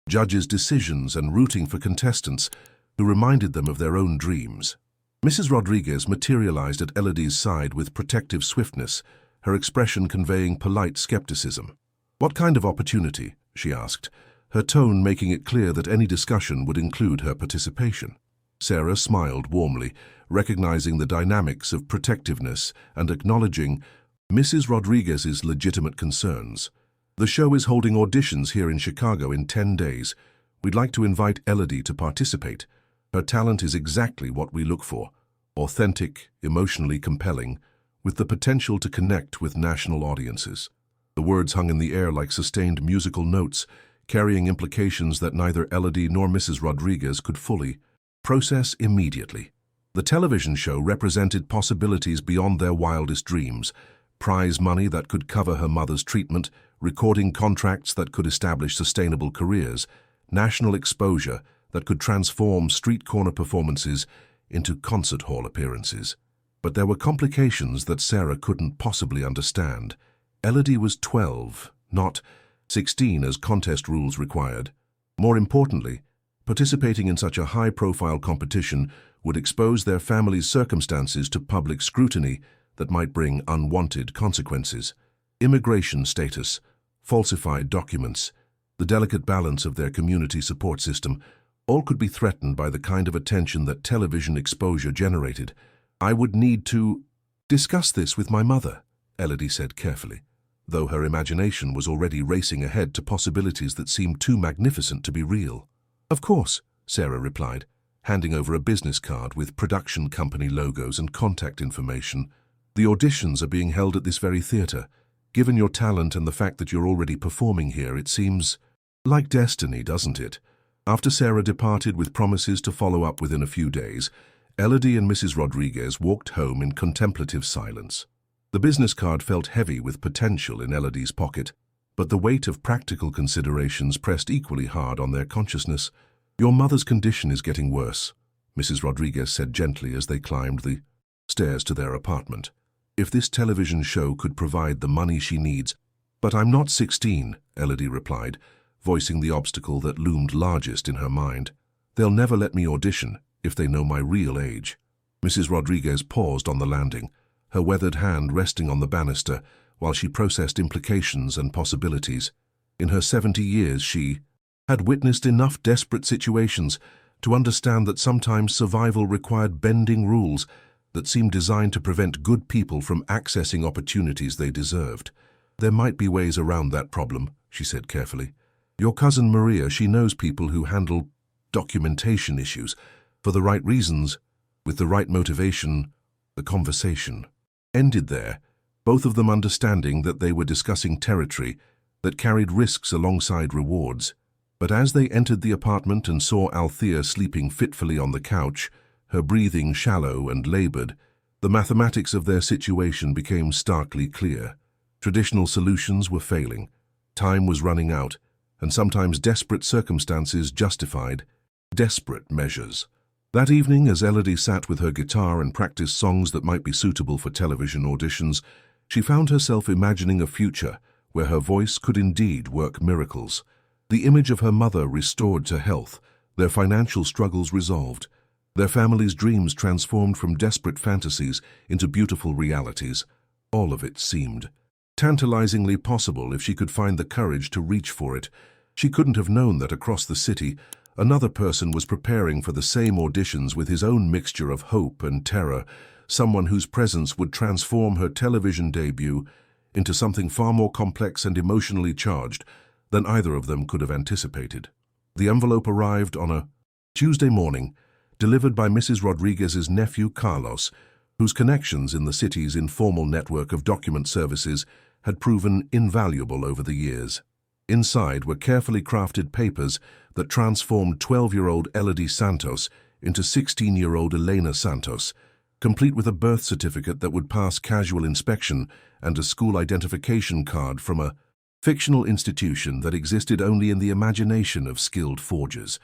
judges' decisions and rooting for contestants who reminded them of their own dreams. Mrs. Rodriguez materialized at Elodie's side with protective swiftness, her expression conveying polite skepticism. "What kind of opportunity?" she asked, her tone making it clear that any discussion would include her participation. Sarah smiled warmly, recognizing the dynamics of protectiveness and acknowledging Mrs. Rodriguez's legitimate concerns. "The show is holding auditions here in Chicago in 10 days. We'd like to invite Elodie to participate. Her talent is exactly what we look for: authentic, emotionally compelling, with the potential to connect with national audiences." The words hung in the air like sustained musical notes, carrying implications that neither Elodie nor Mrs. Rodriguez could fully process immediately. The television show represented possibilities beyond their wildest dreams: prize money that could cover her mother's treatment, recording contracts that could establish sustainable careers, national exposure that could transform street corner performances into concert hall appearances. But there were complications that Sarah couldn't possibly understand. Elodie was 12, not 16 as contest rules required. More importantly, Participating in such a high-profile competition would expose their family's circumstances to public scrutiny that might bring unwanted consequences. Immigration status, falsified documents, the delicate balance of their community support system, all could be threatened by the kind of attention that television exposure generated. "I would need to discuss this with my mother," Elodie said carefully, though her imagination was already racing ahead to possibilities that seemed too magnificent to be real. "Of course," Sarah replied, handing over a business card with production company logos and contact information. "The auditions are being held at this very theatre. Given your talent and the fact that you're already performing here, it seems like destiny, doesn't it?" After Sarah departed with promises to follow up within a few days, Elodie and Mrs. Rodriguez walked home in contemplative silence. The business card felt heavy with potential in Elodie's pocket, but the weight of practical considerations pressed equally hard on their consciousness. "Your mother's condition is getting worse," Mrs. Rodriguez said gently as they climbed the stairs to their apartment. "If this television show could provide the money she needs—" "But I'm not 16, Elodie replied, voicing the obstacle that loomed largest in her mind. "They'll never let me audition if they know my real age." Mrs. Rodriguez paused on the landing, her weathered hand resting on the banister while she processed implications and possibilities. In her 70 years, she had witnessed enough desperate situations to understand that sometimes survival required bending rules that seemed designed to prevent good people from accessing opportunities they deserved. "There might be ways around that problem," she said carefully. "Your cousin Maria, she knows people who handle documentation issues for the right reasons, with the right motivation." The conversation ended there, both of them understanding that they were discussing territory that carried risks alongside rewards. But as they entered the apartment and saw Althea sleeping fitfully on the couch, her breathing shallow and labored, the mathematics of their situation became starkly clear. Traditional solutions were failing, time was running out, and sometimes desperate circumstances justified desperate measures. That evening, as Elodie sat with her guitar and practiced songs that might be suitable for television auditions, she found herself imagining a future where her voice could indeed work miracles. The image of her mother restored to health, their financial struggles resolved, their family's dreams transformed from desperate fantasies into beautiful realities. All of it seemed tantalizingly possible if she could find the courage to reach for it. She couldn't have known that across the city, another person was preparing for the same auditions with his own mixture of hope and terror, someone whose presence would transform her television debut into something far more complex and emotionally charged than either of them could have anticipated. The envelope arrived on a Tuesday morning, delivered by Mrs. Rodriguez's nephew Carlos, whose connections in the city's informal network of document services had proven invaluable over the years. Inside were carefully crafted papers that transformed 12-year-old Elodie Santos into 16-year-old Elena Santos, complete with a birth certificate that would pass casual inspection and a school identification card from a fictional institution that existed only in the imagination of skilled forgers.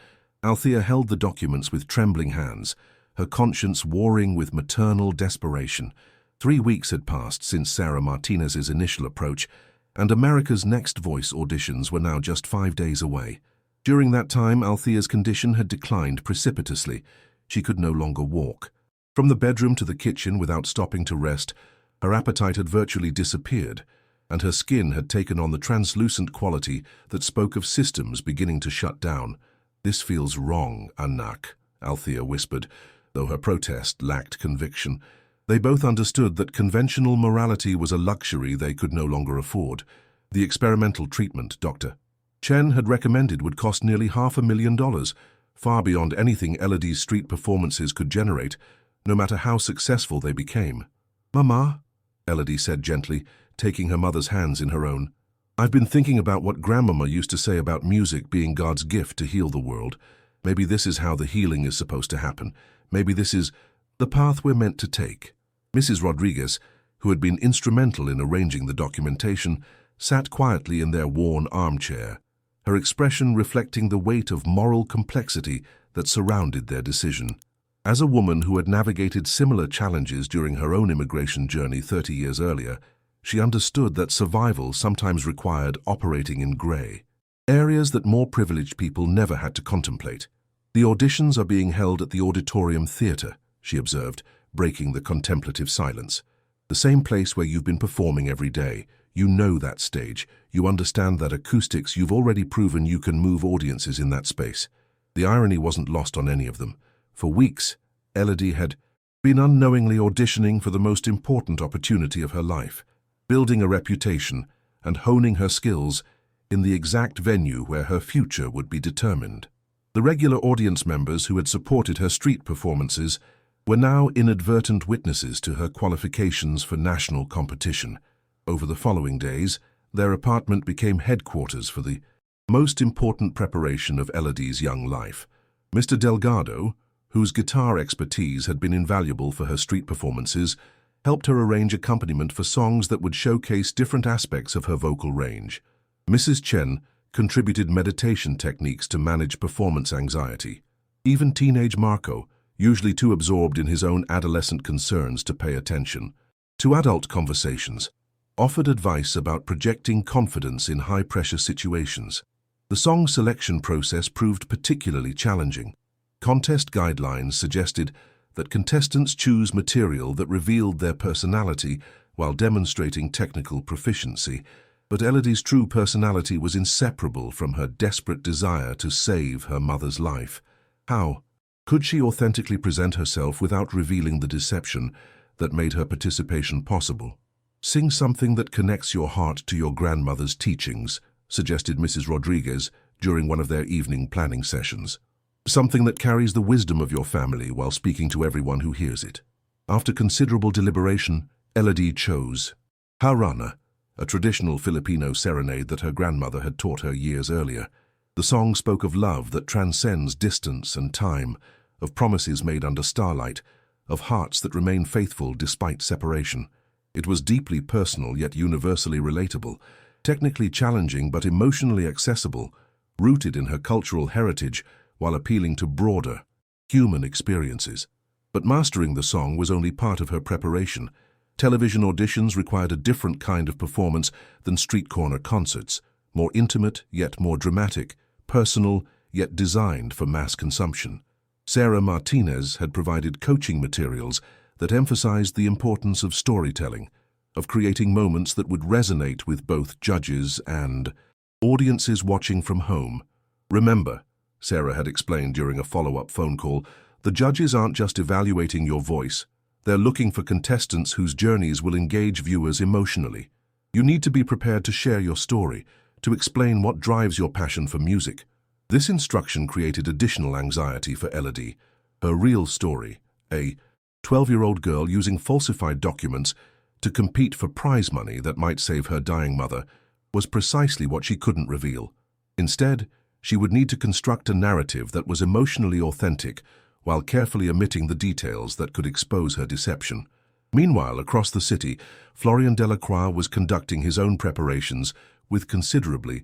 Althea held the documents with trembling hands, her conscience warring with maternal desperation. 3 weeks had passed since Sarah Martinez's initial approach, and America's Next Voice auditions were now just 5 days away. During that time, Althea's condition had declined precipitously. She could no longer walk. From the bedroom to the kitchen without stopping to rest, her appetite had virtually disappeared, and her skin had taken on the translucent quality that spoke of systems beginning to shut down. "This feels wrong, Anak," Althea whispered, though her protest lacked conviction. They both understood that conventional morality was a luxury they could no longer afford. The experimental treatment Dr. Chen had recommended would cost nearly $500,000, far beyond anything Elodie's street performances could generate, no matter how successful they became. "Mama," Elodie said gently, taking her mother's hands in her own. "I've been thinking about what Grandmama used to say about music being God's gift to heal the world. Maybe this is how the healing is supposed to happen. Maybe this is the path we're meant to take." Mrs. Rodriguez, who had been instrumental in arranging the documentation, sat quietly in their worn armchair, her expression reflecting the weight of moral complexity that surrounded their decision. As a woman who had navigated similar challenges during her own immigration journey 30 years earlier, she understood that survival sometimes required operating in grey, areas that more privileged people never had to contemplate. "The auditions are being held at the Auditorium Theatre," she observed, breaking the contemplative silence. "The same place where you've been performing every day. You know that stage. You understand that acoustics. You've already proven you can move audiences in that space." The irony wasn't lost on any of them. For weeks, Elodie had been unknowingly auditioning for the most important opportunity of her life, building a reputation and honing her skills in the exact venue where her future would be determined. The regular audience members who had supported her street performances were now inadvertent witnesses to her qualifications for national competition. Over the following days, their apartment became headquarters for the most important preparation of Elodie's young life. Mr. Delgado, whose guitar expertise had been invaluable for her street performances, helped her arrange accompaniment for songs that would showcase different aspects of her vocal range. Mrs. Chen contributed meditation techniques to manage performance anxiety. Even teenage Marco, usually too absorbed in his own adolescent concerns to pay attention to adult conversations, offered advice about projecting confidence in high-pressure situations. The song selection process proved particularly challenging. Contest guidelines suggested that contestants choose material that revealed their personality while demonstrating technical proficiency, but Elodie's true personality was inseparable from her desperate desire to save her mother's life. How could she authentically present herself without revealing the deception that made her participation possible? "Sing something that connects your heart to your grandmother's teachings," suggested Mrs. Rodriguez during one of their evening planning sessions. "Something that carries the wisdom of your family while speaking to everyone who hears it." After considerable deliberation, Elodie chose Harana, a traditional Filipino serenade that her grandmother had taught her years earlier. The song spoke of love that transcends distance and time, of promises made under starlight, of hearts that remain faithful despite separation. It was deeply personal yet universally relatable, technically challenging but emotionally accessible, rooted in her cultural heritage while appealing to broader, human experiences. But mastering the song was only part of her preparation. Television auditions required a different kind of performance than street corner concerts, more intimate yet more dramatic, personal yet designed for mass consumption. Sarah Martinez had provided coaching materials that emphasized the importance of storytelling, of creating moments that would resonate with both judges and audiences watching from home. "Remember," Sarah had explained during a follow-up phone call, "the judges aren't just evaluating your voice. They're looking for contestants whose journeys will engage viewers emotionally. You need to be prepared to share your story, to explain what drives your passion for music." This instruction created additional anxiety for Elodie. Her real story, a 12-year-old girl using falsified documents to compete for prize money that might save her dying mother, was precisely what she couldn't reveal. Instead, she would need to construct a narrative that was emotionally authentic while carefully omitting the details that could expose her deception. Meanwhile, across the city, Florian Delacroix was conducting his own preparations with considerably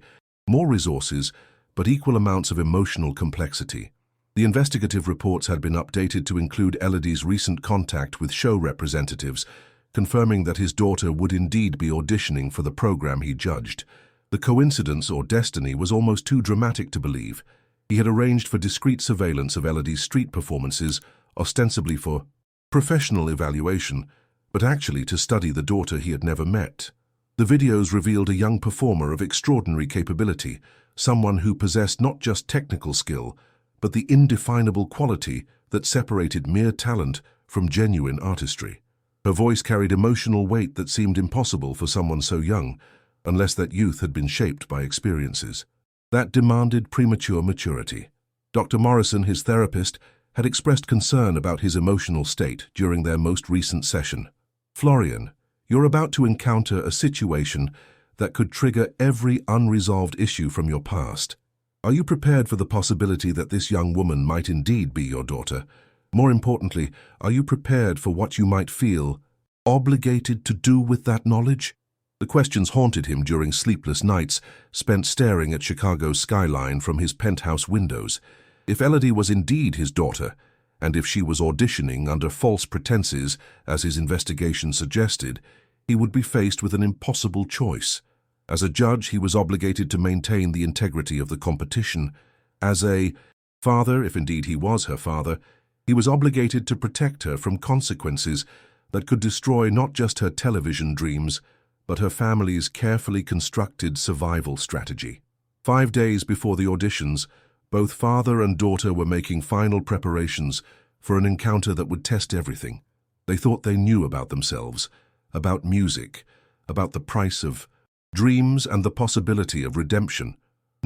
more resources but equal amounts of emotional complexity. The investigative reports had been updated to include Elodie's recent contact with show representatives, confirming that his daughter would indeed be auditioning for the program he judged. The coincidence or destiny was almost too dramatic to believe. He had arranged for discreet surveillance of Elodie's street performances, ostensibly for professional evaluation, but actually to study the daughter he had never met. The videos revealed a young performer of extraordinary capability, someone who possessed not just technical skill, but the indefinable quality that separated mere talent from genuine artistry. Her voice carried emotional weight that seemed impossible for someone so young, unless that youth had been shaped by experiences that demanded premature maturity. Dr. Morrison, his therapist, had expressed concern about his emotional state during their most recent session. "Florian, you're about to encounter a situation that could trigger every unresolved issue from your past. Are you prepared for the possibility that this young woman might indeed be your daughter? More importantly, are you prepared for what you might feel obligated to do with that knowledge?" The questions haunted him during sleepless nights, spent staring at Chicago's skyline from his penthouse windows. If Elodie was indeed his daughter, and if she was auditioning under false pretenses, as his investigation suggested, he would be faced with an impossible choice. As a judge, he was obligated to maintain the integrity of the competition. As a Father, if indeed he was her father, he was obligated to protect her from consequences that could destroy not just her television dreams, but her family's carefully constructed survival strategy. 5 days before the auditions, both father and daughter were making final preparations for an encounter that would test everything. They thought they knew about themselves, about music, about the price of dreams and the possibility of redemption.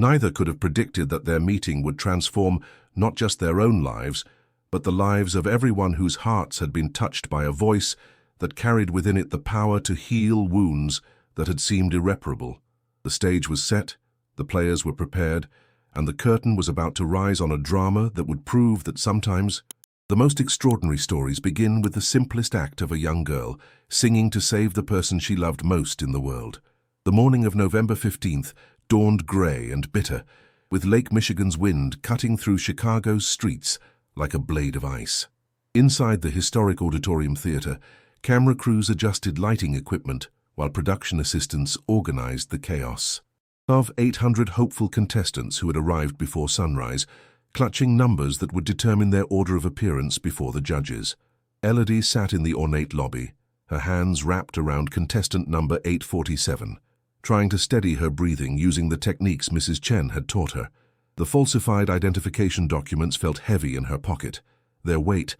Neither could have predicted that their meeting would transform not just their own lives, but the lives of everyone whose hearts had been touched by a voice that carried within it the power to heal wounds that had seemed irreparable. The stage was set, the players were prepared, and the curtain was about to rise on a drama that would prove that sometimes the most extraordinary stories begin with the simplest act of a young girl singing to save the person she loved most in the world. The morning of November 15th dawned grey and bitter, with Lake Michigan's wind cutting through Chicago's streets like a blade of ice. Inside the historic auditorium theater, camera crews adjusted lighting equipment while production assistants organized the chaos. Of 800 hopeful contestants who had arrived before sunrise, clutching numbers that would determine their order of appearance before the judges, Elodie sat in the ornate lobby, her hands wrapped around contestant number 847, trying to steady her breathing using the techniques Mrs. Chen had taught her. The falsified identification documents felt heavy in her pocket, their weight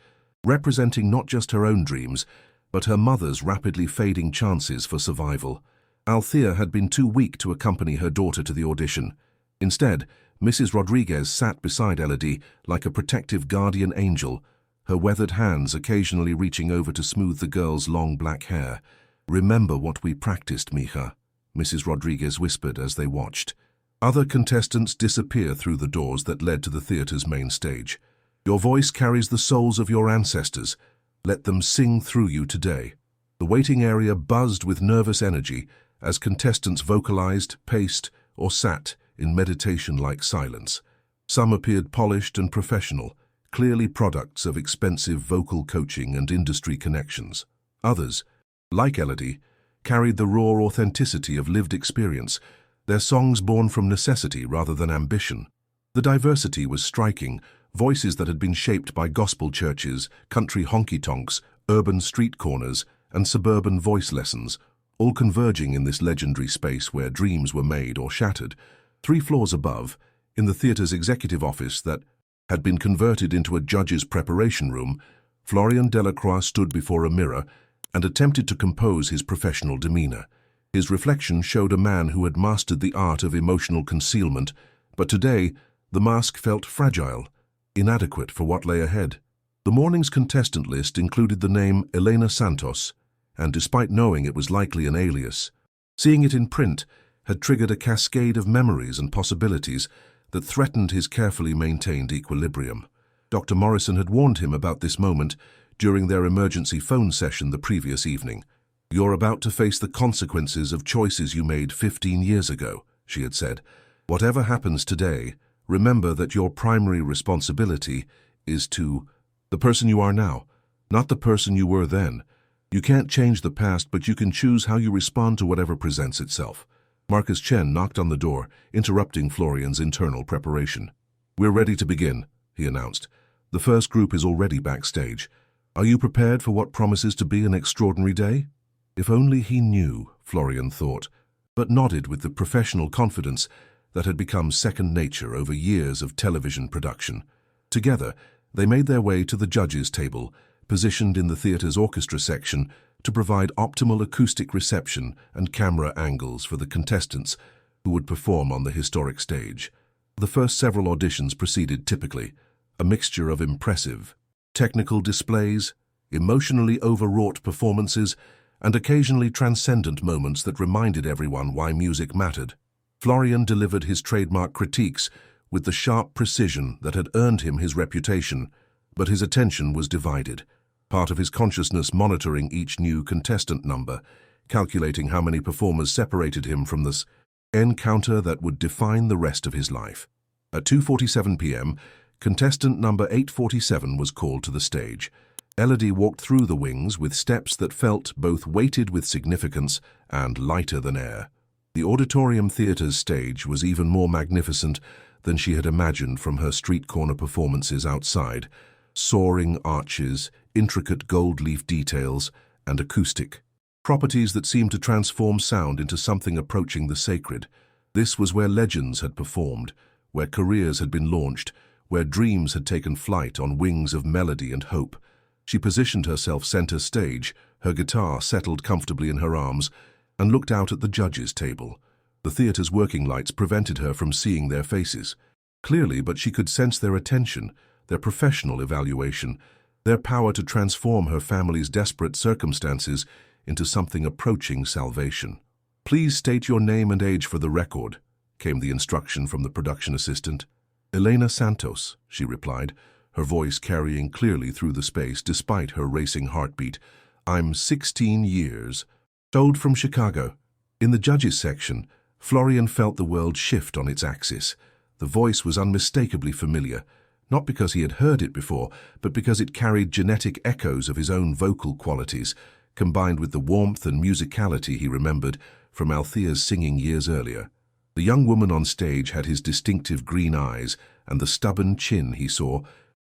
representing not just her own dreams, but her mother's rapidly fading chances for survival. Althea had been too weak to accompany her daughter to the audition. Instead, Mrs. Rodriguez sat beside Elodie like a protective guardian angel, her weathered hands occasionally reaching over to smooth the girl's long black hair. "Remember what we practiced, mija," Mrs. Rodriguez whispered as they watched. Other contestants disappear through the doors that led to the theater's main stage. "Your voice carries the souls of your ancestors. Let them sing through you today." The waiting area buzzed with nervous energy as contestants vocalized, paced, or sat in meditation-like silence. Some appeared polished and professional, clearly products of expensive vocal coaching and industry connections. Others, like Elodie, carried the raw authenticity of lived experience, their songs born from necessity rather than ambition. The diversity was striking, voices that had been shaped by gospel churches, country honky-tonks, urban street corners, and suburban voice lessons, all converging in this legendary space where dreams were made or shattered. 3 floors above, in the theater's executive office that had been converted into a judge's preparation room, Florian Delacroix stood before a mirror and attempted to compose his professional demeanor. His reflection showed a man who had mastered the art of emotional concealment, but today the mask felt fragile, inadequate for what lay ahead. The morning's contestant list included the name Elena Santos, and despite knowing it was likely an alias, seeing it in print had triggered a cascade of memories and possibilities that threatened his carefully maintained equilibrium. Dr. Morrison had warned him about this moment during their emergency phone session the previous evening. "You're about to face the consequences of choices you made 15 years ago," she had said. "Whatever happens today, remember that your primary responsibility is to the person you are now, not the person you were then. You can't change the past, but you can choose how you respond to whatever presents itself." Marcus Chen knocked on the door, interrupting Florian's internal preparation. "We're ready to begin," he announced. "The first group is already backstage. Are you prepared for what promises to be an extraordinary day?" If only he knew, Florian thought, but nodded with the professional confidence that had become second nature over years of television production. Together, they made their way to the judges' table, positioned in the theater's orchestra section to provide optimal acoustic reception and camera angles for the contestants who would perform on the historic stage. The first several auditions proceeded typically, a mixture of impressive technical displays, emotionally overwrought performances, and occasionally transcendent moments that reminded everyone why music mattered. Florian delivered his trademark critiques with the sharp precision that had earned him his reputation, but his attention was divided, part of his consciousness monitoring each new contestant number, calculating how many performers separated him from this encounter that would define the rest of his life. At 2:47 p.m., contestant number 847 was called to the stage. Elodie walked through the wings with steps that felt both weighted with significance and lighter than air. The auditorium theater's stage was even more magnificent than she had imagined from her street corner performances outside. Soaring arches, intricate gold leaf details, and acoustic properties that seemed to transform sound into something approaching the sacred. This was where legends had performed, where careers had been launched, where dreams had taken flight on wings of melody and hope. She positioned herself center stage, her guitar settled comfortably in her arms, and looked out at the judges' table. The theater's working lights prevented her from seeing their faces clearly, but she could sense their attention, their professional evaluation, their power to transform her family's desperate circumstances into something approaching salvation. "Please state your name and age for the record," came the instruction from the production assistant. "Elena Santos," she replied, her voice carrying clearly through the space despite her racing heartbeat. "I'm 16 years. Old from Chicago." In the judges section, Florian felt the world shift on its axis. The voice was unmistakably familiar, not because he had heard it before, but because it carried genetic echoes of his own vocal qualities, combined with the warmth and musicality he remembered from Althea's singing years earlier. The young woman on stage had his distinctive green eyes and the stubborn chin he saw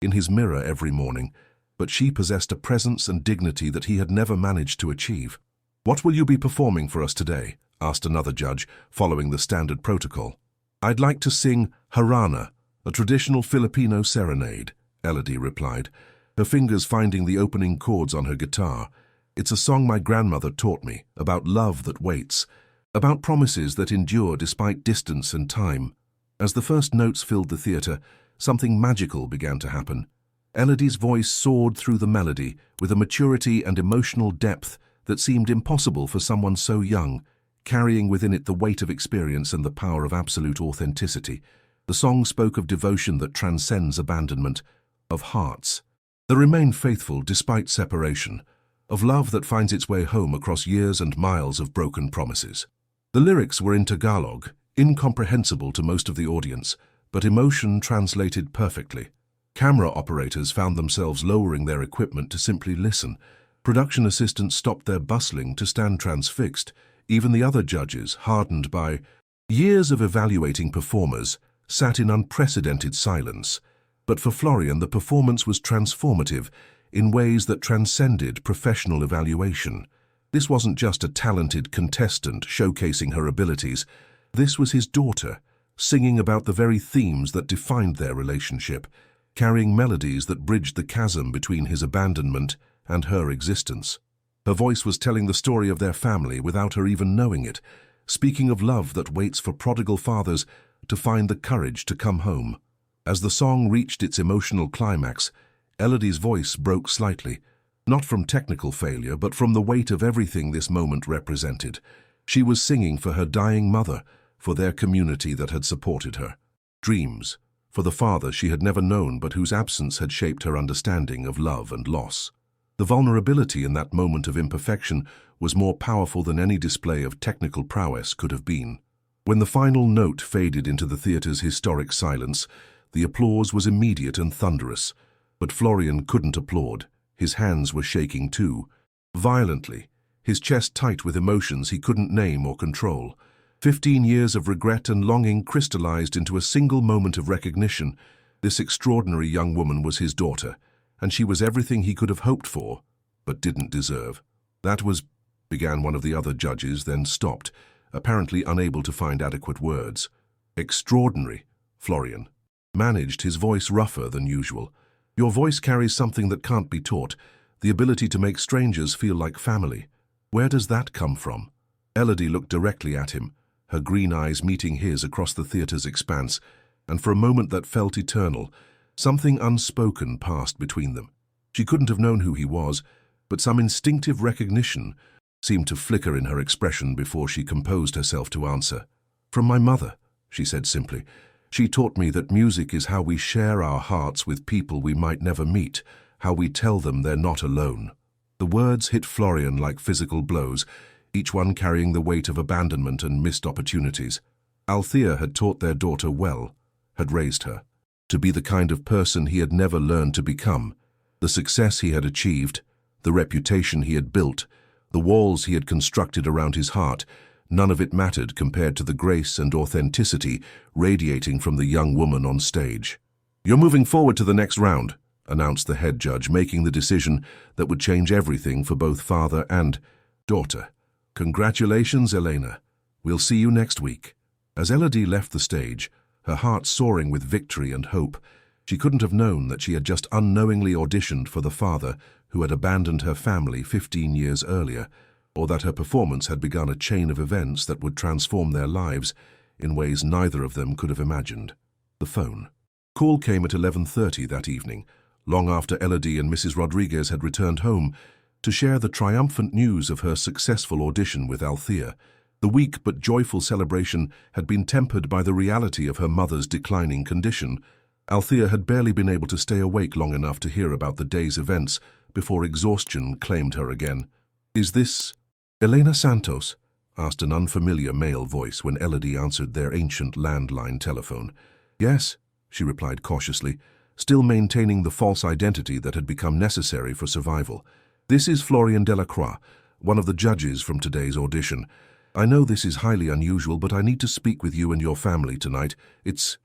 in his mirror every morning, but she possessed a presence and dignity that he had never managed to achieve. "What will you be performing for us today?" asked another judge, following the standard protocol. "I'd like to sing Harana, a traditional Filipino serenade," Elodie replied, her fingers finding the opening chords on her guitar. "It's a song my grandmother taught me, about love that waits, about promises that endure despite distance and time." As the first notes filled the theater, something magical began to happen. Elodie's voice soared through the melody with a maturity and emotional depth that seemed impossible for someone so young, carrying within it the weight of experience and the power of absolute authenticity. The song spoke of devotion that transcends abandonment, of hearts that remain faithful despite separation, of love that finds its way home across years and miles of broken promises. The lyrics were in Tagalog, incomprehensible to most of the audience, but emotion translated perfectly. Camera operators found themselves lowering their equipment to simply listen. Production assistants stopped their bustling to stand transfixed. Even the other judges, hardened by years of evaluating performers, sat in unprecedented silence. But for Florian, the performance was transformative in ways that transcended professional evaluation. This wasn't just a talented contestant showcasing her abilities. This was his daughter, singing about the very themes that defined their relationship, carrying melodies that bridged the chasm between his abandonment and her existence. Her voice was telling the story of their family without her even knowing it, speaking of love that waits for prodigal fathers to find the courage to come home. As the song reached its emotional climax, Elodie's voice broke slightly, not from technical failure, but from the weight of everything this moment represented. She was singing for her dying mother, for their community that had supported her. Dreams, for the father she had never known but whose absence had shaped her understanding of love and loss. The vulnerability in that moment of imperfection was more powerful than any display of technical prowess could have been. When the final note faded into the theater's historic silence, the applause was immediate and thunderous. But Florian couldn't applaud. His hands were shaking too, violently, his chest tight with emotions he couldn't name or control. 15 years of regret and longing crystallized into a single moment of recognition. This extraordinary young woman was his daughter, and she was everything he could have hoped for, but didn't deserve. "That was," began one of the other judges, then stopped, apparently unable to find adequate words. "Extraordinary," Florian managed, his voice rougher than usual. "Your voice carries something that can't be taught, the ability to make strangers feel like family. Where does that come from?" Elodie looked directly at him, her green eyes meeting his across the theater's expanse, and for a moment that felt eternal, something unspoken passed between them. She couldn't have known who he was, but some instinctive recognition seemed to flicker in her expression before she composed herself to answer. "From my mother," she said simply. "She taught me that music is how we share our hearts with people we might never meet, how we tell them they're not alone." The words hit Florian like physical blows, each one carrying the weight of abandonment and missed opportunities. Althea had taught their daughter well, had raised her to be the kind of person he had never learned to become. The success he had achieved, the reputation he had built, the walls he had constructed around his heart, none of it mattered compared to the grace and authenticity radiating from the young woman on stage. "You're moving forward to the next round," announced the head judge, making the decision that would change everything for both father and daughter. "Congratulations, Elena. We'll see you next week." As Elodie left the stage, her heart soaring with victory and hope, she couldn't have known that she had just unknowingly auditioned for the father who had abandoned her family 15 years earlier, or that her performance had begun a chain of events that would transform their lives in ways neither of them could have imagined. The phone. Call came at 11:30 that evening, long after Elodie and Mrs. Rodriguez had returned home to share the triumphant news of her successful audition with Althea. The weak but joyful celebration had been tempered by the reality of her mother's declining condition. Althea had barely been able to stay awake long enough to hear about the day's events before exhaustion claimed her again. "Is this Elena Santos?" asked an unfamiliar male voice when Elodie answered their ancient landline telephone. "Yes," she replied cautiously, still maintaining the false identity that had become necessary for survival. "This is Florian Delacroix, one of the judges from today's audition. I know this is highly unusual, but I need to speak with you and your family tonight. It's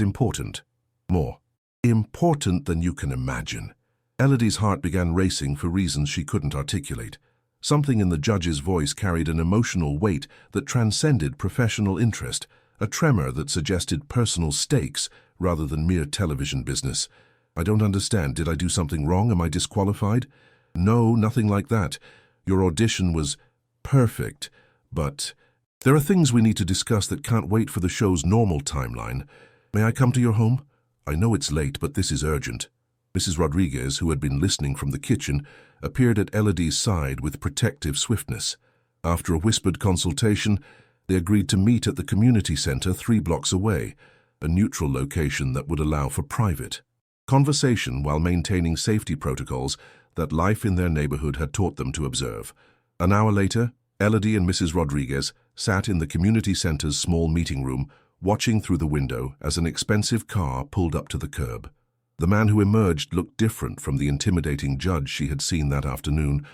important. More important than you can imagine." Elodie's heart began racing for reasons she couldn't articulate. Something in the judge's voice carried an emotional weight that transcended professional interest, a tremor that suggested personal stakes rather than mere television business. "I don't understand. Did I do something wrong? Am I disqualified?" "No, nothing like that. Your audition was perfect. But there are things we need to discuss that can't wait for the show's normal timeline. May I come to your home? I know it's late, but this is urgent." Mrs. Rodriguez, who had been listening from the kitchen, appeared at Elodie's side with protective swiftness. After a whispered consultation, they agreed to meet at the community center 3 blocks away, a neutral location that would allow for private conversation while maintaining safety protocols that life in their neighborhood had taught them to observe. An hour later, Elodie and Mrs. Rodriguez sat in the community center's small meeting room, watching through the window as an expensive car pulled up to the curb. The man who emerged looked different from the intimidating judge she had seen that afternoon,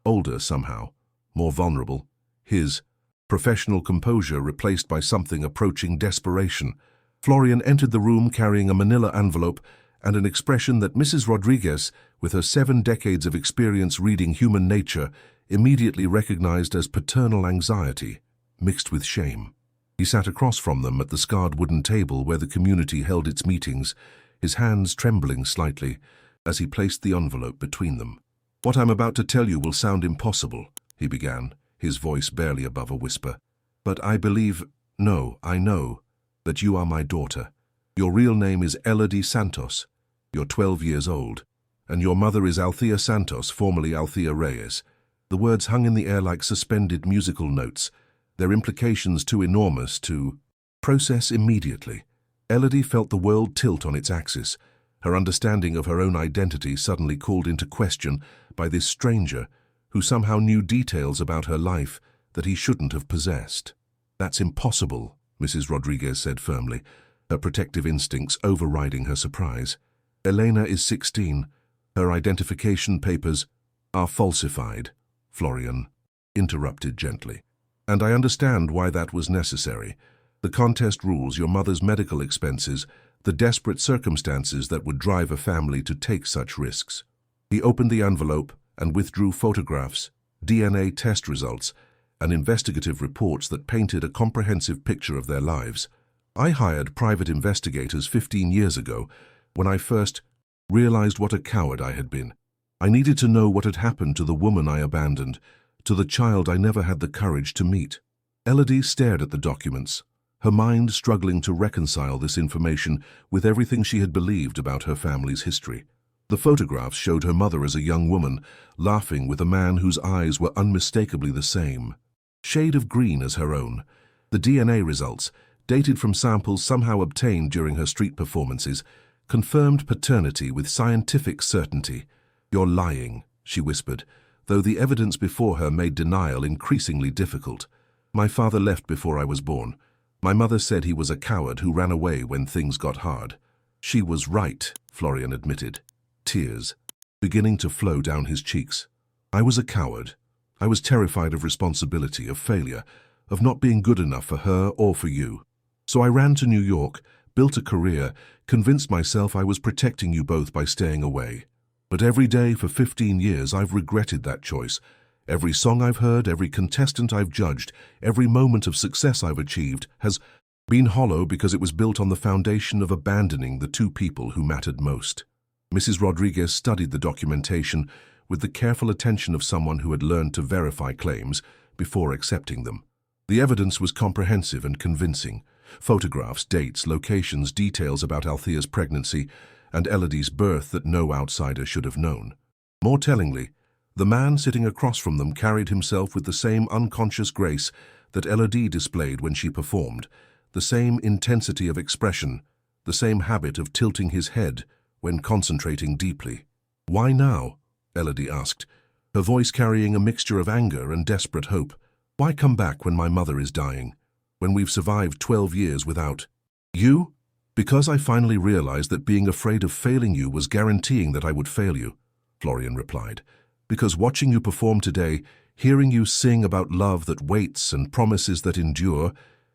older somehow, more vulnerable, his professional composure replaced by something approaching desperation. Florian entered the room carrying a manila envelope and an expression that Mrs. Rodriguez, with her 7 decades of experience reading human nature, immediately recognized as paternal anxiety, mixed with shame. He sat across from them at the scarred wooden table where the community held its meetings, his hands trembling slightly as he placed the envelope between them. "What I'm about to tell you will sound impossible," he began, his voice barely above a whisper. "But I know that you are my daughter. Your real name is Elodie Santos. You're 12 years old, and your mother is Althea Santos, formerly Althea Reyes." The words hung in the air like suspended musical notes, their implications too enormous to process immediately. Elodie felt the world tilt on its axis, her understanding of her own identity suddenly called into question by this stranger who somehow knew details about her life that he shouldn't have possessed. "That's impossible," Mrs. Rodriguez said firmly, her protective instincts overriding her surprise. "Elena is 16. Her identification papers are falsified," Florian interrupted gently. "And I understand why that was necessary. The contest rules, your mother's medical expenses, the desperate circumstances that would drive a family to take such risks." He opened the envelope and withdrew photographs, DNA test results, and investigative reports that painted a comprehensive picture of their lives. "I hired private investigators 15 years ago when I first realized what a coward I had been. I needed to know what had happened to the woman I abandoned, to the child I never had the courage to meet." Elodie stared at the documents, her mind struggling to reconcile this information with everything she had believed about her family's history. The photographs showed her mother as a young woman, laughing with a man whose eyes were unmistakably the same shade of green as her own. The DNA results, dated from samples somehow obtained during her street performances, confirmed paternity with scientific certainty. "You're lying," she whispered, though the evidence before her made denial increasingly difficult. "My father left before I was born. My mother said he was a coward who ran away when things got hard." "She was right," Florian admitted, tears beginning to flow down his cheeks. "I was a coward. I was terrified of responsibility, of failure, of not being good enough for her or for you. So I ran to New York, built a career, convinced myself I was protecting you both by staying away. But every day for 15 years I've regretted that choice. Every song I've heard, every contestant I've judged, every moment of success I've achieved has been hollow because it was built on the foundation of abandoning the two people who mattered most. Mrs. Rodriguez studied the documentation with the careful attention of someone who had learned to verify claims before accepting them. The evidence was comprehensive and convincing. Photographs, dates, locations, details about Althea's pregnancy and Elodie's birth that no outsider should have known. More tellingly, the man sitting across from them carried himself with the same unconscious grace that Elodie displayed when she performed, the same intensity of expression, the same habit of tilting his head when concentrating deeply. "Why now?" Elodie asked, her voice carrying a mixture of anger and desperate hope. "Why come back when my mother is dying? When we've survived 12 years without you?" "Because I finally realized that being afraid of failing you was guaranteeing that I would fail you," Florian replied. "Because watching you perform today, hearing you sing about love that waits and promises that endure,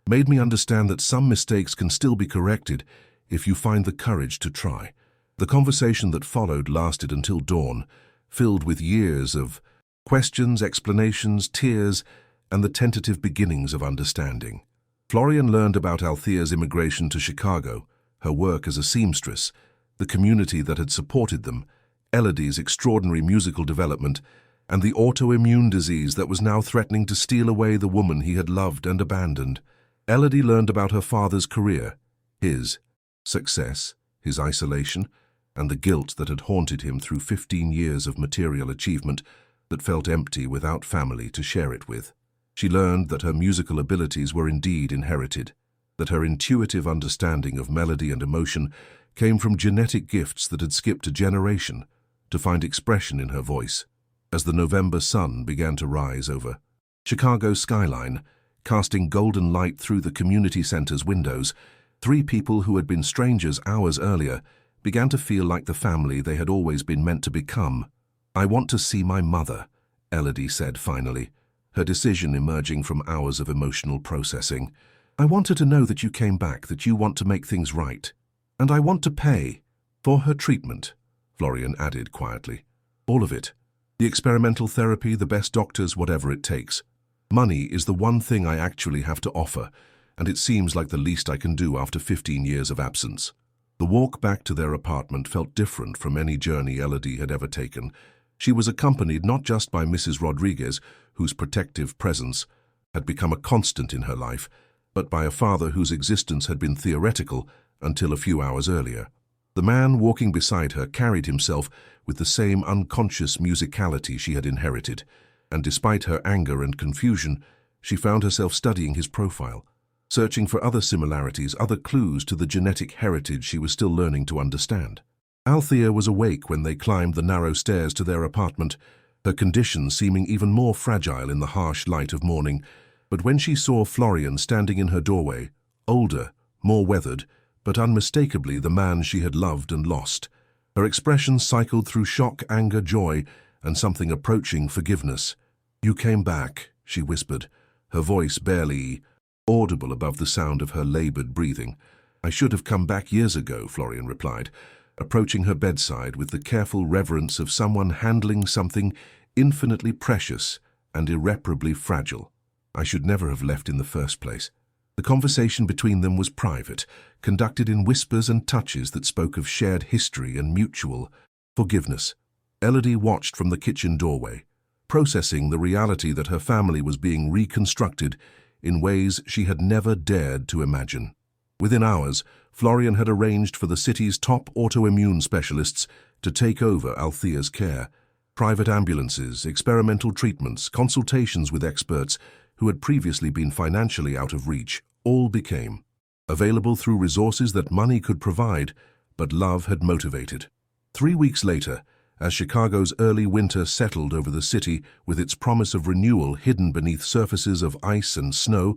made me understand that some mistakes can still be corrected if you find the courage to try." The conversation that followed lasted until dawn, filled with years of questions, explanations, tears, and the tentative beginnings of understanding. Florian learned about Althea's immigration to Chicago, her work as a seamstress, the community that had supported them, Elodie's extraordinary musical development, and the autoimmune disease that was now threatening to steal away the woman he had loved and abandoned. Elodie learned about her father's career, his success, his isolation, and the guilt that had haunted him through 15 years of material achievement that felt empty without family to share it with. She learned that her musical abilities were indeed inherited, that her intuitive understanding of melody and emotion came from genetic gifts that had skipped a generation to find expression in her voice. As the November sun began to rise over Chicago's skyline, casting golden light through the community center's windows, three people who had been strangers hours earlier began to feel like the family they had always been meant to become. "I want to see my mother," Elodie said finally, her decision emerging from hours of emotional processing. "I want her to know that you came back, that you want to make things right. And I want to pay for her treatment," Florian added quietly. "All of it. The experimental therapy, the best doctors, whatever it takes. Money is the one thing I actually have to offer, and it seems like the least I can do after 15 years of absence." The walk back to their apartment felt different from any journey Elodie had ever taken. She was accompanied not just by Mrs. Rodriguez, whose protective presence had become a constant in her life, but by a father whose existence had been theoretical until a few hours earlier. The man walking beside her carried himself with the same unconscious musicality she had inherited, and despite her anger and confusion, she found herself studying his profile, searching for other similarities, other clues to the genetic heritage she was still learning to understand. Althea was awake when they climbed the narrow stairs to their apartment, her condition seeming even more fragile in the harsh light of morning. But when she saw Florian standing in her doorway, older, more weathered, but unmistakably the man she had loved and lost, her expression cycled through shock, anger, joy, and something approaching forgiveness. "You came back," she whispered, her voice barely audible above the sound of her labored breathing. "I should have come back years ago," Florian replied, approaching her bedside with the careful reverence of someone handling something infinitely precious and irreparably fragile. "I should never have left in the first place." The conversation between them was private, conducted in whispers and touches that spoke of shared history and mutual forgiveness. Elodie watched from the kitchen doorway, processing the reality that her family was being reconstructed in ways she had never dared to imagine. Within hours, Florian had arranged for the city's top autoimmune specialists to take over Althea's care. Private ambulances, experimental treatments, consultations with experts who had previously been financially out of reach, all became available through resources that money could provide, but love had motivated. 3 weeks later, as Chicago's early winter settled over the city with its promise of renewal hidden beneath surfaces of ice and snow,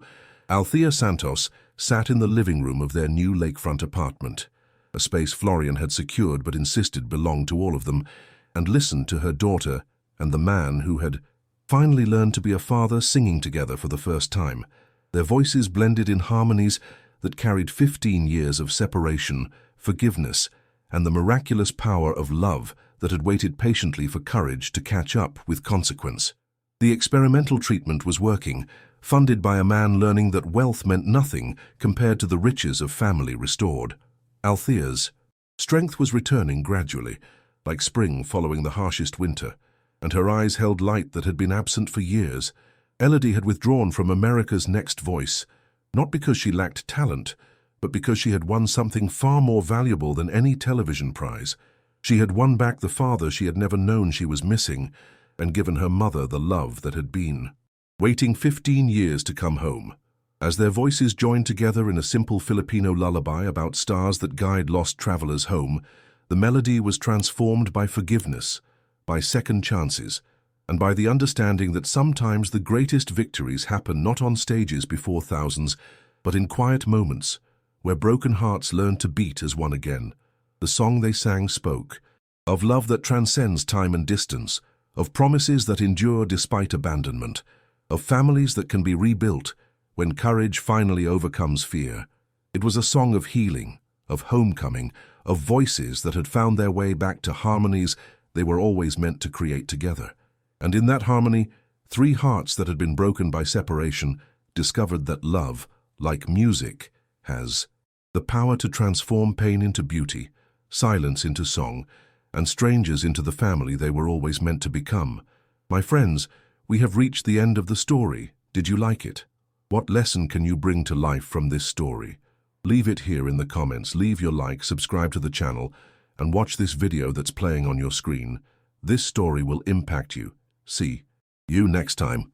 Althea Santos sat in the living room of their new lakefront apartment, a space Florian had secured but insisted belonged to all of them, and listened to her daughter and the man who had finally learned to be a father singing together for the first time. Their voices blended in harmonies that carried 15 years of separation, forgiveness, and the miraculous power of love that had waited patiently for courage to catch up with consequence. The experimental treatment was working, funded by a man learning that wealth meant nothing compared to the riches of family restored. Althea's strength was returning gradually, like spring following the harshest winter, and her eyes held light that had been absent for years. Elodie had withdrawn from America's Next Voice, not because she lacked talent, but because she had won something far more valuable than any television prize. She had won back the father she had never known she was missing, and given her mother the love that had been waiting 15 years to come home. As their voices joined together in a simple Filipino lullaby about stars that guide lost travelers home, the melody was transformed by forgiveness, by second chances, and by the understanding that sometimes the greatest victories happen not on stages before thousands, but in quiet moments, where broken hearts learn to beat as one again. The song they sang spoke of love that transcends time and distance, of promises that endure despite abandonment, of families that can be rebuilt when courage finally overcomes fear. It was a song of healing, of homecoming, of voices that had found their way back to harmonies they were always meant to create together. And in that harmony, three hearts that had been broken by separation discovered that love, like music, has the power to transform pain into beauty, silence into song, and strangers into the family they were always meant to become. My friends, we have reached the end of the story. Did you like it? What lesson can you bring to life from this story? Leave it here in the comments. Leave your like, subscribe to the channel, and watch this video that's playing on your screen. This story will impact you. See you next time.